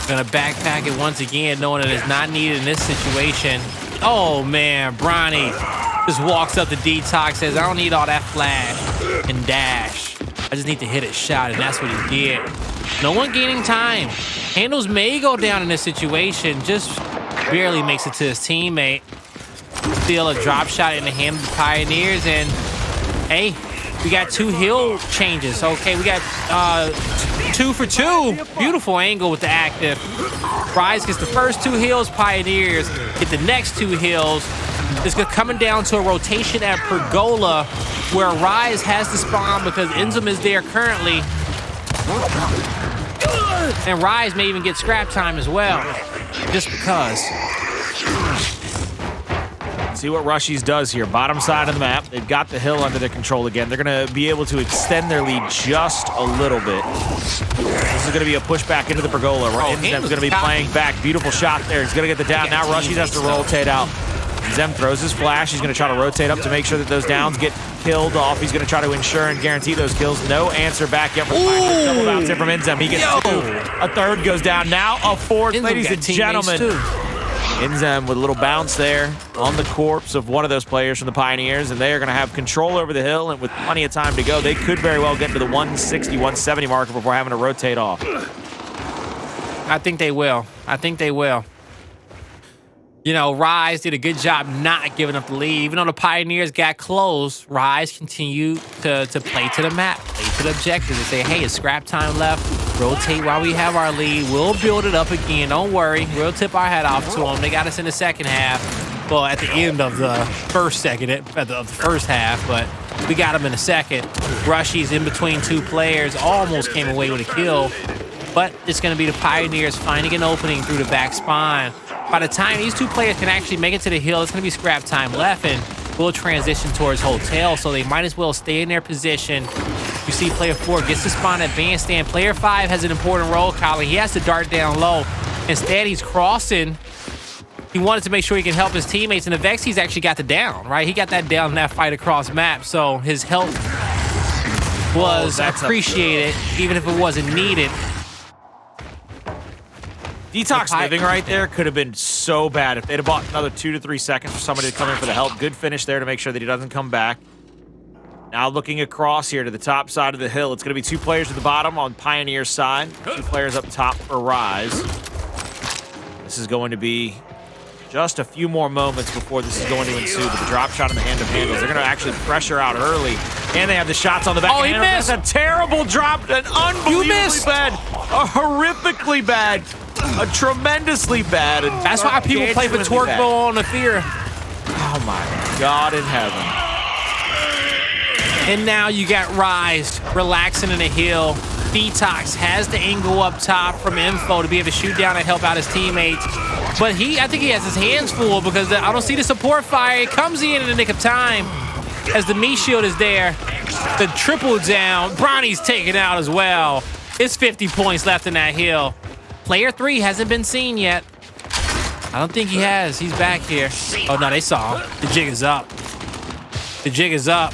Going to backpack it once again, knowing that it's not needed in this situation. Oh, man. Bronny just walks up to DeTox, says, I don't need all that flash and dash. I just need to hit a shot, and that's what he did. No one gaining time. Hndles may go down in this situation. Just barely makes it to his teammate. Still a drop shot in the hand of the Pioneers, and hey, we got 2 hill changes. Okay, we got 2 for 2. Beautiful angle with the active. RushieZ gets the first 2 heals. Pioneers get the next 2 heals. It's coming down to a rotation at Pergola where RushieZ has to spawn because INZEM is there currently. And RushieZ may even get scrap time as well, just because. See what RushieZ does here. Bottom side of the map. They've got the hill under their control again. They're going to be able to extend their lead just a little bit. This is going to be a pushback into the Pergola. INZEM's going to be playing back. Beautiful shot there. He's going to get the down. Now RushieZ has to rotate out. INZEM throws his flash. He's going to try to rotate up to make sure that those downs get killed off. He's going to try to ensure and guarantee those kills. No answer back yet for the double bounce in from INZEM. He gets 2. A third goes down. Now a fourth, ladies and gentlemen. INZEM with a little bounce there on the corpse of one of those players from the Pioneers, and they are going to have control over the hill, and with plenty of time to go, they could very well get to the 160, 170 marker before having to rotate off. I think they will. I think they will. You know, RushieZ did a good job not giving up the lead. Even though the Pioneers got close, RushieZ continued to play to the map, play to the objectives, and say, hey, it's scrap time left. Rotate while we have our lead. We'll build it up again. Don't worry. We'll tip our hat off to them. They got us in the second half. Well, at the end of the first half, but we got them in the second. RushieZ in between 2 players almost came away with a kill. But it's going to be the Pioneers finding an opening through the back spine. By the time these 2 players can actually make it to the hill, it's going to be scrap time left, and we'll transition towards hotel, so they might as well stay in their position. You see player 4 gets to spawn at bandstand. Player 5 has an important role, Collie. He has to dart down low. Instead, he's crossing. He wanted to make sure he can help his teammates, and Avexys actually got the down, right? He got that down in that fight across map, so his help was appreciated, even if it wasn't needed. DeTox living right there could have been so bad if they'd have bought another 2 to 3 seconds for somebody to come in for the help. Good finish there to make sure that he doesn't come back. Now looking across here to the top side of the hill. It's going to be 2 players at the bottom on Pioneer's side. 2 players up top for RushieZ. This is going to be just a few more moments before this is going to ensue. But the drop shot in the hand of Hndles. They're going to actually pressure out early. And they have the shots on the back. Oh, he missed! That's a terrible drop. An unbelievably bad. A horrifically bad. A tremendously bad. That's why people play for Twerkbo on the fear. Oh my God in heaven. And now you got RushieZ relaxing in the hill. DeTox has the angle up top from Info to be able to shoot down and help out his teammates. But I think he has his hands full because I don't see the support fire. It comes in the nick of time as the meat shield is there. The triple down. Bronny's taken out as well. It's 50 points left in that hill. Player 3 hasn't been seen yet. I don't think he has. He's back here. Oh, no, they saw him. The jig is up. The jig is up.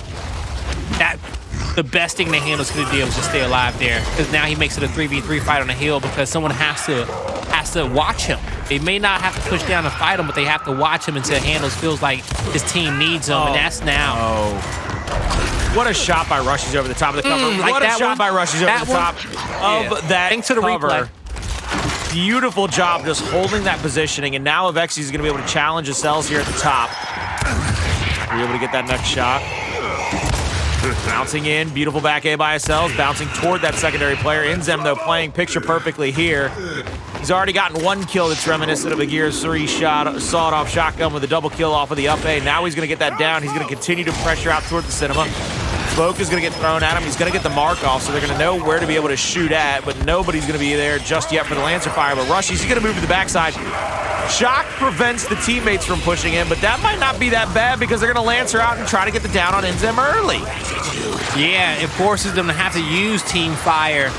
The best thing that Hndles could have did was just stay alive there, because now he makes it a 3v3 fight on the hill because someone has to watch him. They may not have to push down and fight him, but they have to watch him until Hndles feels like his team needs him, and that's now. Oh. What a shot by RushieZ over the top of the cover. What a shot by RushieZ over the top of that Thanks to the cover. replay. Beautiful job just holding that positioning, and now Avexys is going to be able to challenge Acells here at the top. Are you able to get that next shot? Bouncing in, beautiful back A by Acells, bouncing toward that secondary player. INZEM, though, playing picture perfectly here. He's already gotten 1 kill that's reminiscent of a Gears 3 sawed-off shotgun with a double kill off of the up A. Now he's going to get that down. He's going to continue to pressure out toward the cinema. Smoke is going to get thrown at him. He's going to get the mark off, so they're going to know where to be able to shoot at, but nobody's going to be there just yet for the Lancer fire. But RushieZ, he's going to move to the backside. Shock prevents the teammates from pushing in, but that might not be that bad because they're going to Lancer out and try to get the down on INZEM early. Yeah, it forces them to have to use team fire,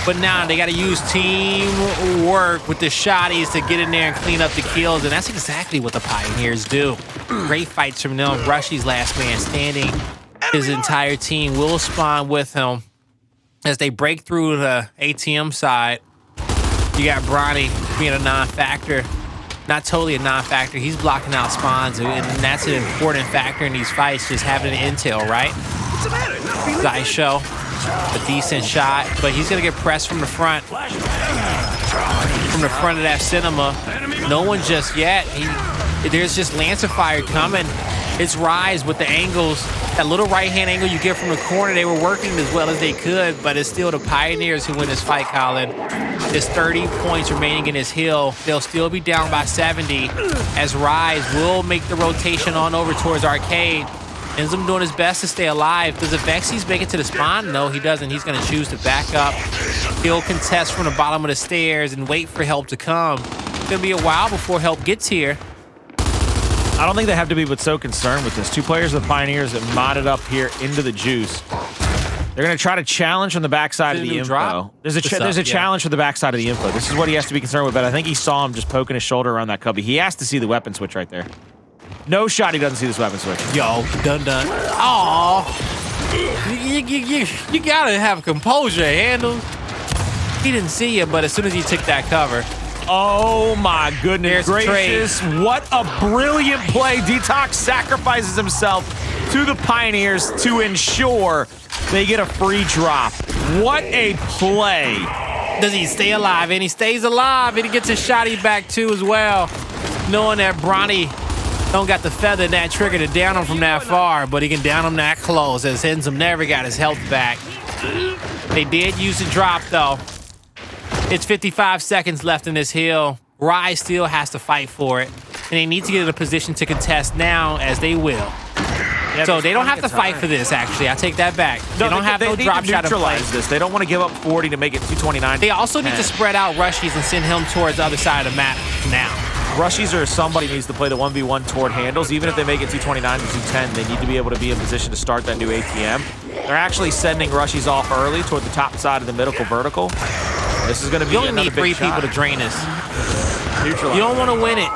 but now they got to use teamwork with the shotties to get in there and clean up the kills, and that's exactly what the Pioneers do. Great fights from them. RushieZ last man standing. His entire team will spawn with him as they break through the ATM side. You got Bronny being a non-factor. Not totally a non-factor. He's blocking out spawns, and that's an important factor in these fights, just having an intel, right? Xysho, a decent shot, but he's going to get pressed from the front. From the front of that cinema. No one just yet. There's just Lancer fire coming. It's RushieZ with the angles. That little right-hand angle you get from the corner, they were working as well as they could, but it's still the Pioneers who win this fight, Colin. There's 30 points remaining in this hill. They'll still be down by 70 as RushieZ will make the rotation on over towards Arcade. INZEM doing his best to stay alive. Does Avexys make it to the spawn? No, he doesn't. He's going to choose to back up. He'll contest from the bottom of the stairs and wait for help to come. It's going to be a while before help gets here. I don't think they have to be but so concerned with this. Two players of the Pioneers have modded up here into the juice. They're going to try to challenge from the backside of the info. There's a challenge for the backside of the info. This is what he has to be concerned with, but I think he saw him just poking his shoulder around that cubby. He has to see the weapon switch right there. No shot he doesn't see this weapon switch. Yo, done. Aw. You got to have composure, Hndles. He didn't see you, but as soon as he took that cover. Oh my goodness gracious. What a brilliant play. DeTox sacrifices himself to the Pioneers to ensure they get a free drop. What a play. Does he stay alive? And he stays alive, and he gets his shotty back too as well. Knowing that Bronny don't got the feather in that trigger to down him from that far, but he can down him that close as INZEM never got his health back. They did use the drop though. It's 55 seconds left in this hill. RushieZ still has to fight for it, and they need to get in a position to contest now, as they will. Yeah, so they don't have to fight for this, actually. I take that back. No, they don't have no drop shot to play. This. They don't want to give up 40 to make it 229. They also need to spread out RushieZ and send him towards the other side of the map now. RushieZ or somebody needs to play the 1v1 toward Hndles. Even if they make it 229 to 210, they need to be able to be in position to start that new ATM. They're actually sending RushieZ off early toward the top side of the medical vertical. This is going to be another big shot. You only need 3 people to drain this. You don't want to win it.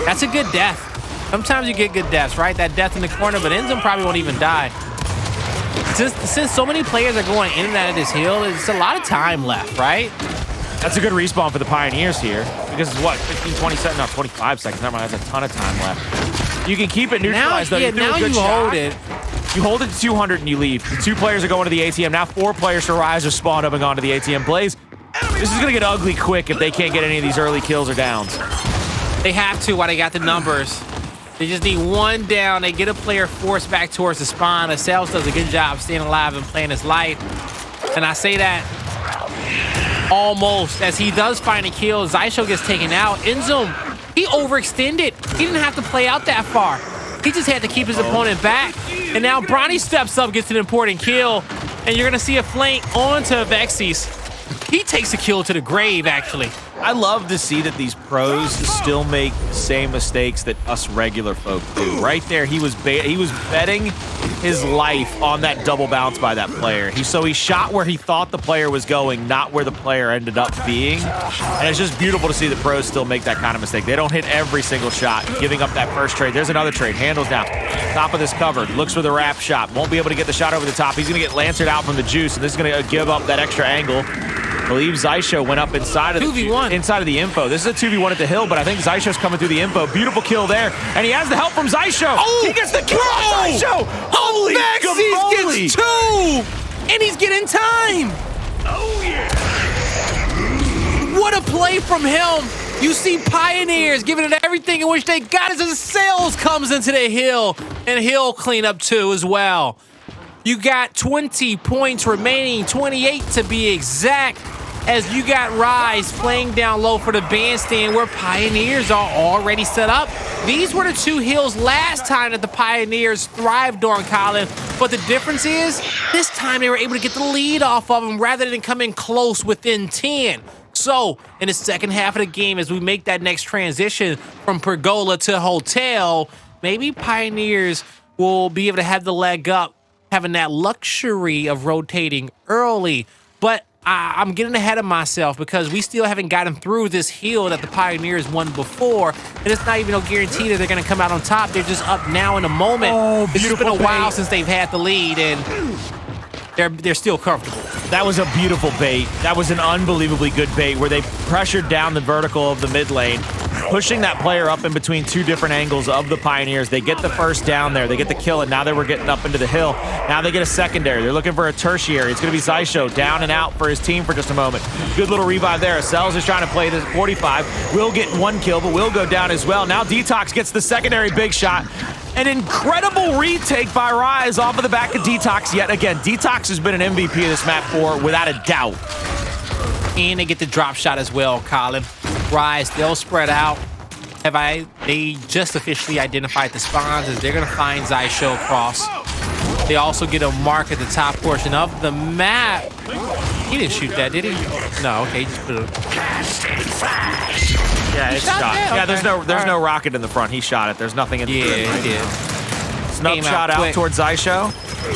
That's a good death. Sometimes you get good deaths, right? That death in the corner, but INZEM probably won't even die. Since so many players are going in and out of this hill, there's a lot of time left, right? That's a good respawn for the Pioneers here. Because it's what, 15, 20 seconds? No, 25 seconds. Never mind, that's a ton of time left. You can keep it neutralized, though. Yeah, now you hold it. You hold it to 200 and you leave. The 2 players are going to the ATM. Now 4 players for RushieZ are spawned up and gone to the ATM. Blaze, this is going to get ugly quick if they can't get any of these early kills or downs. They have to while they got the numbers. They just need 1 down. They get a player forced back towards the spawn. Acells does a good job staying alive and playing his life. And I say that almost. As he does find a kill, Xysho gets taken out. INZEM, he overextended. He didn't have to play out that far. He just had to keep his opponent back. And now Bronny steps up, gets an important kill. And you're going to see a flank onto Avexys. He takes a kill to the grave, actually. I love to see that these pros still make the same mistakes that us regular folk do. Right there, he was betting his life on that double bounce by that player. So he shot where he thought the player was going, not where the player ended up being. And it's just beautiful to see the pros still make that kind of mistake. They don't hit every single shot, giving up that first trade. There's another trade. Hndles down. Top of this covered. Looks for the wrap shot. Won't be able to get the shot over the top. He's going to get lancered out from the juice, and this is going to give up that extra angle. I believe Xysho went up inside of the info. This is a 2v1 at the hill, but I think Xysho's coming through the info. Beautiful kill there. And he has the help from Xysho. Oh, he gets the kill from Xysho. Holy Avexys gets 2! And he's getting time. Oh, yeah. What a play from him. You see Pioneers giving it everything in which they got as Acells comes into the hill. And he'll clean up 2 as well. You got 20 points remaining, 28 to be exact, as you got RushieZ playing down low for the bandstand where Pioneers are already set up. These were the 2 hills last time that the Pioneers thrived on, Colin, but the difference is this time they were able to get the lead off of them rather than come in close within 10. So in the second half of the game, as we make that next transition from Pergola to Hotel, maybe Pioneers will be able to have the leg up, having that luxury of rotating early. But I'm getting ahead of myself because we still haven't gotten through this hill that the Pioneers won before, and it's not even no guarantee that they're going to come out on top. They're just up now in a moment. Oh, it's just been a while since they've had the lead, and they're still comfortable. That was a beautiful bait. That was an unbelievably good bait where they pressured down the vertical of the mid lane. pushing that player up in between two different angles of the Pioneers. They get the first down there. They get the kill, and now they were getting up into the hill. Now they get a secondary. They're looking for a tertiary. It's going to be Xysho down and out for his team for just a moment. Good little revive there. Acells is trying to play this 45. Will get one kill, but will go down as well. Now DeTox gets the secondary big shot. An incredible retake by RushieZ off of the back of DeTox yet again. DeTox has been an MVP of this map for without a doubt. And they get the drop shot as well, Colin. RushieZ, they'll spread out. They just officially identified the spawns as they're going to find Xysho across. They also get a mark at the top portion of the map. He didn't shoot that, did he? No, okay, he just put it. Yeah, it's shot. Yeah, okay. There's no rocket in the front. He shot it. There's nothing in the front. Yeah, he did. Snub shot out towards Xysho.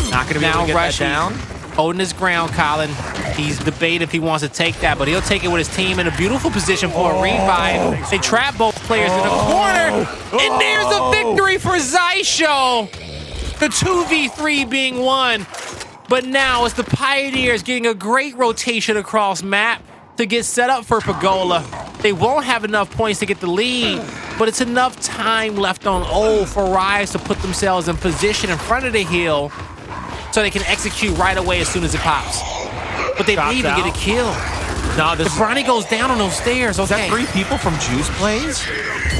Not going to be able to get that down. Holding his ground, Colin. He's debating if he wants to take that, but he'll take it with his team in a beautiful position for a revive. They trap both players in the corner, and there's a victory for Xysho. The 2v3 being won, but now it's the Pioneers getting a great rotation across map to get set up for Pagola. They won't have enough points to get the lead, but it's enough time left on O for RushieZ to put themselves in position in front of the hill so they can execute right away as soon as it pops. But they didn't even get a kill. No, the Bronny goes down on those stairs. Okay. Is that 3 people from Juice Plays?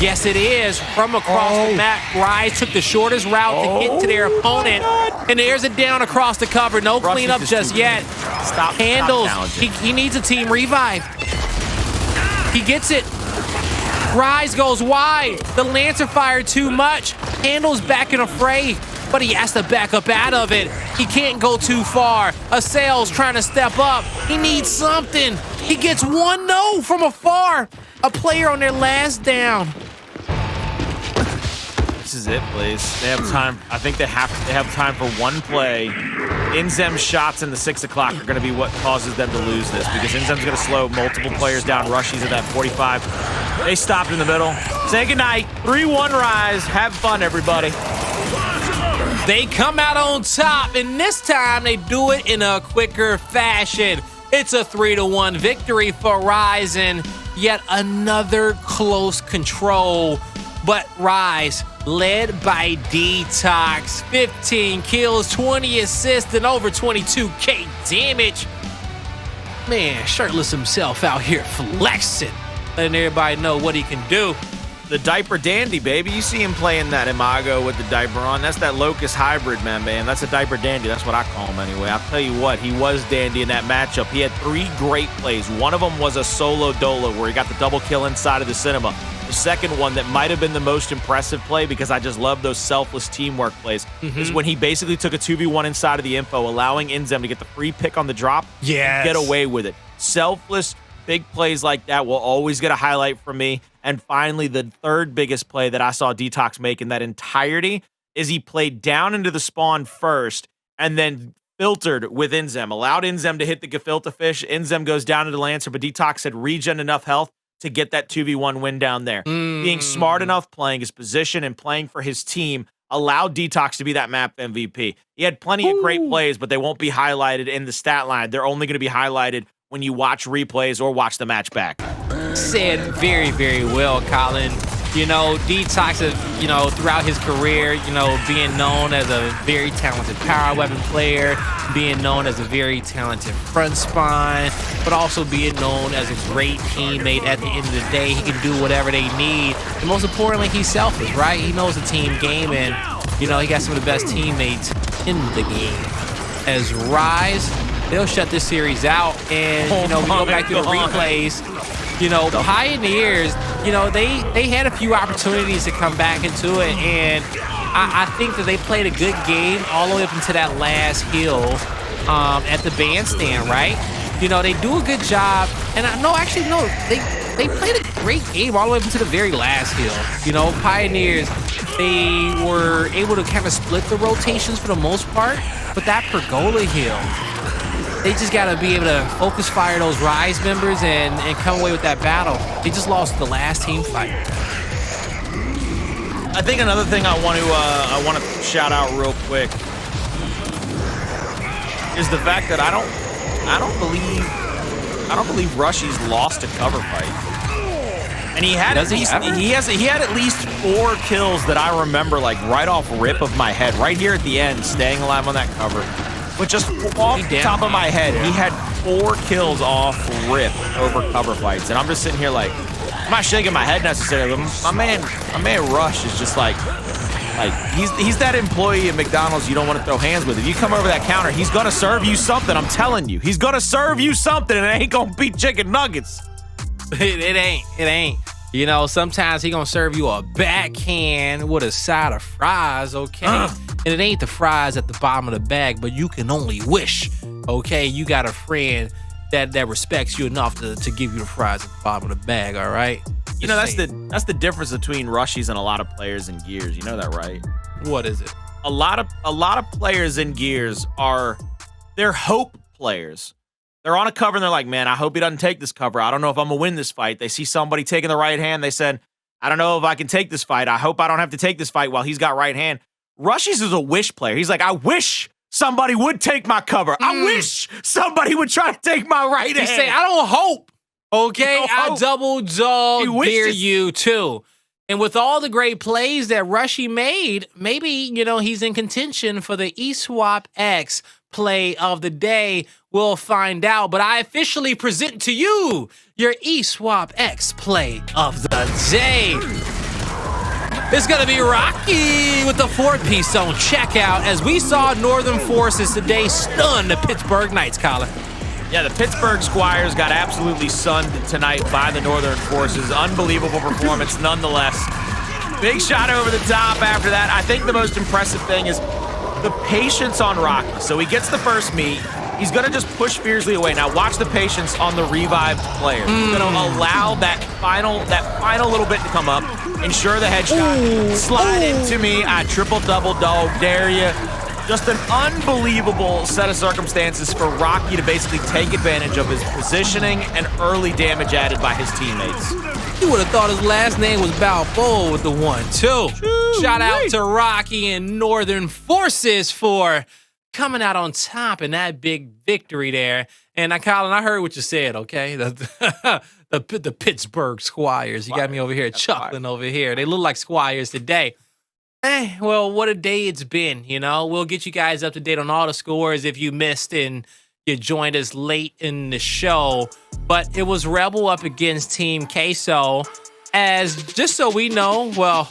Yes, it is. From across the map, RushieZ took the shortest route to get to their opponent. And there's it down across the cover. No cleanup just yet. Stop. Hndles. He needs a team revive. He gets it. RushieZ goes wide. The Lancer fired too much. Hndles back in a fray, but he has to back up out of it. He can't go too far. Acells trying to step up. He needs something. He gets one no from afar. A player on their last down. This is it, please. They have time. I think they have time for one play. INZEM shots in the 6 o'clock are going to be what causes them to lose this, because INZEM's going to slow multiple players down. RushieZ at that 45. They stopped in the middle. Say goodnight. 3-1 RushieZ. Have fun, everybody. They come out on top, and this time they do it in a quicker fashion. It's a 3-1 victory for RushieZ, and yet another close control. But RushieZ, led by DeTox, 15 kills, 20 assists, and over 22k damage. Man, shirtless himself out here flexing, letting everybody know what he can do. The diaper dandy, baby. You see him playing that Imago with the diaper on. That's that Locust hybrid, man. That's a diaper dandy. That's what I call him anyway. I'll tell you what, he was dandy in that matchup. He had 3 great plays. One of them was a solo dolo where he got the double kill inside of the cinema. The second one that might have been the most impressive play, because I just love those selfless teamwork plays, is when he basically took a 2v1 inside of the info, allowing INZEM to get the free pick on the drop and get away with it. Selfless, big plays like that will always get a highlight from me. And finally, the third biggest play that I saw DeTox make in that entirety is he played down into the spawn first and then filtered with INZEM, allowed INZEM to hit the gefilte fish. INZEM goes down into the Lancer, but DeTox had regen enough health to get that 2v1 win down there. Being smart enough, playing his position, and playing for his team allowed DeTox to be that map MVP. He had plenty of great plays, but they won't be highlighted in the stat line. They're only going to be highlighted when you watch replays or watch the match back. Said very, very well, Colin. You know, DeTox, throughout his career, being known as a very talented power weapon player, being known as a very talented front spawn, but also being known as a great teammate. At the end of the day, he can do whatever they need. And most importantly, he's selfish, right? He knows the team game, and, he got some of the best teammates in the game. As RushieZ, they'll shut this series out, and, we go back to the replays. Pioneers, they had a few opportunities to come back into it, and I think that they played a good game all the way up into that last hill at the bandstand, right? They do a good job, and they played a great game all the way up into the very last hill. Pioneers, they were able to kind of split the rotations for the most part, but that Pergola hill, they just got to be able to focus fire those RushieZ members and come away with that battle. They just lost the last team fight. I think another thing I want to shout out real quick is the fact that I don't believe RushieZ lost a cover fight. And he had he had at least 4 kills that I remember, like right off rip of my head, right here at the end, staying alive on that cover. But just off the top of my head, he had 4 kills off rip over cover fights, and I'm just sitting here like, I'm not shaking my head necessarily. But my man Rush is just like he's that employee at McDonald's you don't want to throw hands with. If you come over that counter, he's gonna serve you something. I'm telling you, he's gonna serve you something, and it ain't gonna be chicken nuggets. It ain't. You know, sometimes he gonna serve you a backhand with a side of fries, okay? And it ain't the fries at the bottom of the bag, but you can only wish, okay? You got a friend that respects you enough to give you the fries at the bottom of the bag, all right? You know, that's the difference between RushieZ and a lot of players in Gears. You know that, right? What is it? A lot of players in Gears they're hope players. They're on a cover and they're like, man, I hope he doesn't take this cover. I don't know if I'm gonna win this fight. They see somebody taking the right hand. They said, I don't know if I can take this fight. I hope I don't have to take this fight while he's got right hand. RushieZ is a wish player. He's like, I wish somebody would take my cover. I wish somebody would try to take my right hand. You say, I don't hope. Okay, I double dog dare you too. And with all the great plays that RushieZ made, maybe, you know, he's in contention for the eSwap X play of the day. We'll find out. But I officially present to you your eSwap X play of the day. It's going to be Rocky with the 4-piece on checkout as we saw Northern Forces today stun the Pittsburgh Knights, Colin. Yeah, the Pittsburgh Squires got absolutely sunned tonight by the Northern Forces. Unbelievable performance nonetheless. Big shot over the top after that. I think the most impressive thing is the patience on Rocky. So he gets the first meet. He's going to just push fiercely away. Now watch the patience on the revived player. He's going to allow that final little bit to come up. Ensure the headshot. Slide into me. I triple-double dog dare you. Just an unbelievable set of circumstances for Rocky to basically take advantage of his positioning and early damage added by his teammates. You would have thought his last name was Balboa with the 1-2. Shout out to Rocky and Northern Forces for coming out on top in that big victory there. And Colin, I heard what you said, okay? The Pittsburgh Squires. You got me over here chuckling over here. They look like Squires today. Hey, well, what a day it's been, you know? We'll get you guys up to date on all the scores if you missed and you joined us late in the show. But it was Rebel up against Team Xysho. As, just so we know, well,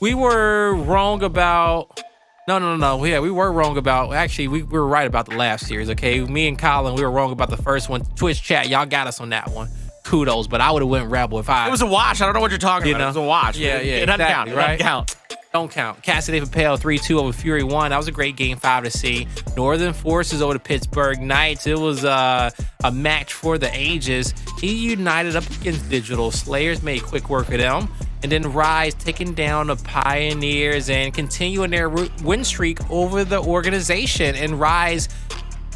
we were wrong about... No. Yeah, we were wrong about... Actually, we were right about the last series, okay? Me and Colin, we were wrong about the first one. Twitch chat, y'all got us on that one. Kudos, but I would have went Rebel if I... It was a watch. I don't know what you're talking about. It was a watch. Yeah. It doesn't count. Right? It doesn't count. Don't count. Cassidy Papel 3-2 over Fury 1. That was a great game 5 to see. Northern Forces over the Pittsburgh Knights. It was a match for the ages. He united up against Digital. Slayers made quick work of them. And then Rise taking down the Pioneers and continuing their win streak over the organization. And Rise,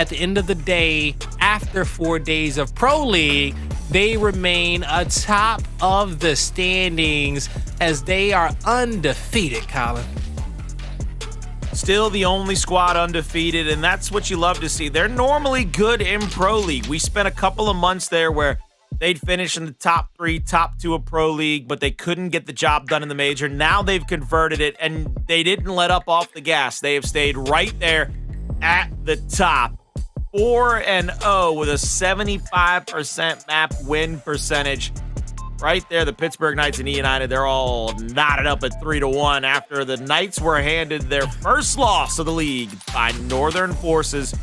at the end of the day, after 4 days of Pro League, they remain atop of the standings as they are undefeated, Colin. Still the only squad undefeated, and that's what you love to see. They're normally good in Pro League. We spent a couple of months there where they'd finish in the top 3, top 2 of Pro League, but they couldn't get the job done in the major. Now they've converted it, and they didn't let up off the gas. They have stayed right there at the top. 4-0 with a 75% map win percentage. Right there, the Pittsburgh Knights and E United, they're all knotted up at 3-1 after the Knights were handed their first loss of the league by Northern Forces.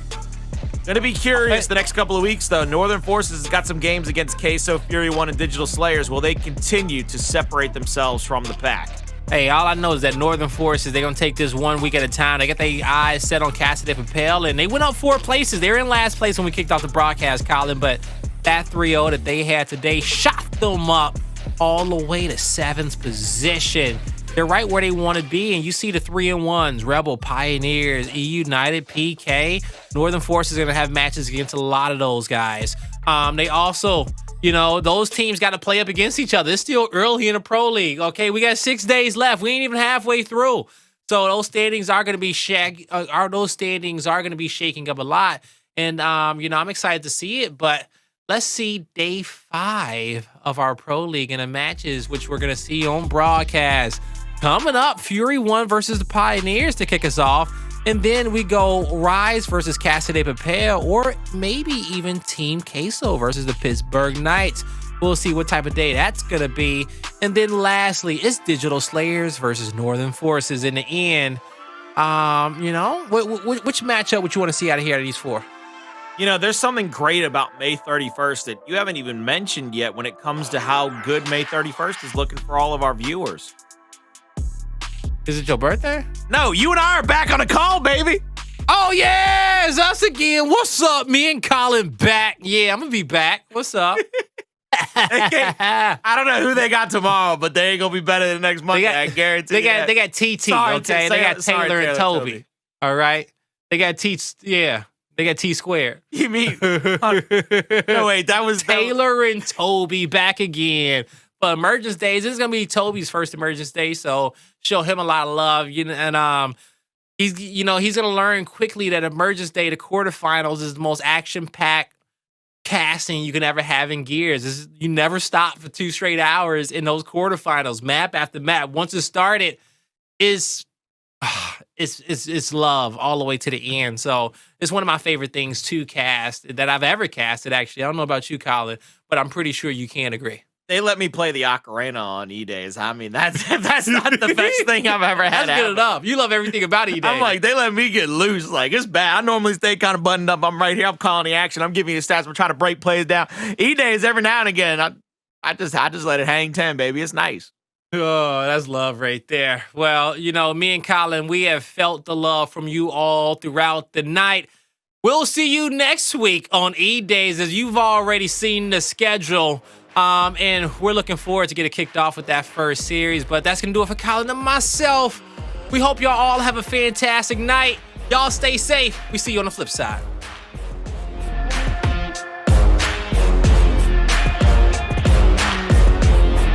Gonna be curious the next couple of weeks, though. Northern Forces has got some games against Xysho, Fury 1, and Digital Slayers. Will they continue to separate themselves from the pack? Hey, all I know is that Northern Forces, they're going to take this 1 week at a time. They got their eyes set on Cassidy Papel, and they went up 4 places. They were in last place when we kicked off the broadcast, Colin, but that 3-0 that they had today shot them up all the way to 7th position. They're right where they want to be, and you see the 3-1s, Rebel, Pioneers, E United, PK. Northern Forces are going to have matches against a lot of those guys. They also... You know, those teams got to play up against each other. It's still early in the Pro League, okay? We got 6 days left. We ain't even halfway through. So those standings are going to be shaking up a lot. And, you know, I'm excited to see it. But let's see day 5 of our Pro League and the matches, which we're going to see on broadcast. Coming up, Fury 1 versus the Pioneers to kick us off. And then we go Rise versus Casa de Papel, or maybe even Team Queso versus the Pittsburgh Knights. We'll see what type of day that's going to be. And then lastly, it's Digital Slayers versus Northern Forces in the end. You know, which matchup would you want to see out of here out of these 4? You know, there's something great about May 31st that you haven't even mentioned yet when it comes to how good May 31st is looking for all of our viewers. Is it your birthday? No, you and I are back on a call, baby. Oh, yeah, it's us again. What's up? Me and Colin back. Yeah, I'm going to be back. What's up? I don't know who they got tomorrow, but they ain't going to be better than next Monday, I guarantee you. They got TT, sorry, okay? They got Taylor and Toby. All right? They got They got T squared. You mean? No, wait, that was Taylor and Toby back again. But Emergence Days, this is gonna be Toby's first Emergence Day, so show him a lot of love. You know, and he's gonna learn quickly that Emergence Day, the quarterfinals, is the most action-packed casting you can ever have in Gears. You never stop for 2 straight hours in those quarterfinals, map after map. Once it started, it's love all the way to the end. So it's one of my favorite things to cast that I've ever casted, actually. I don't know about you, Colin, but I'm pretty sure you can agree. They let me play the Ocarina on E-Days. I mean, that's not the best thing I've ever had. That's good enough. You love everything about E-Days. I'm like, they let me get loose. Like, it's bad. I normally stay kind of buttoned up. I'm right here. I'm calling the action. I'm giving you the stats. I'm trying to break plays down. E-Days, every now and again, I just let it hang 10, baby. It's nice. Oh, that's love right there. Well, you know, me and Colin, we have felt the love from you all throughout the night. We'll see you next week on E-Days, as you've already seen the schedule. And we're looking forward to get it kicked off with that first series. But that's going to do it for Colin and myself. We hope y'all all have a fantastic night. Y'all stay safe. We see you on the flip side.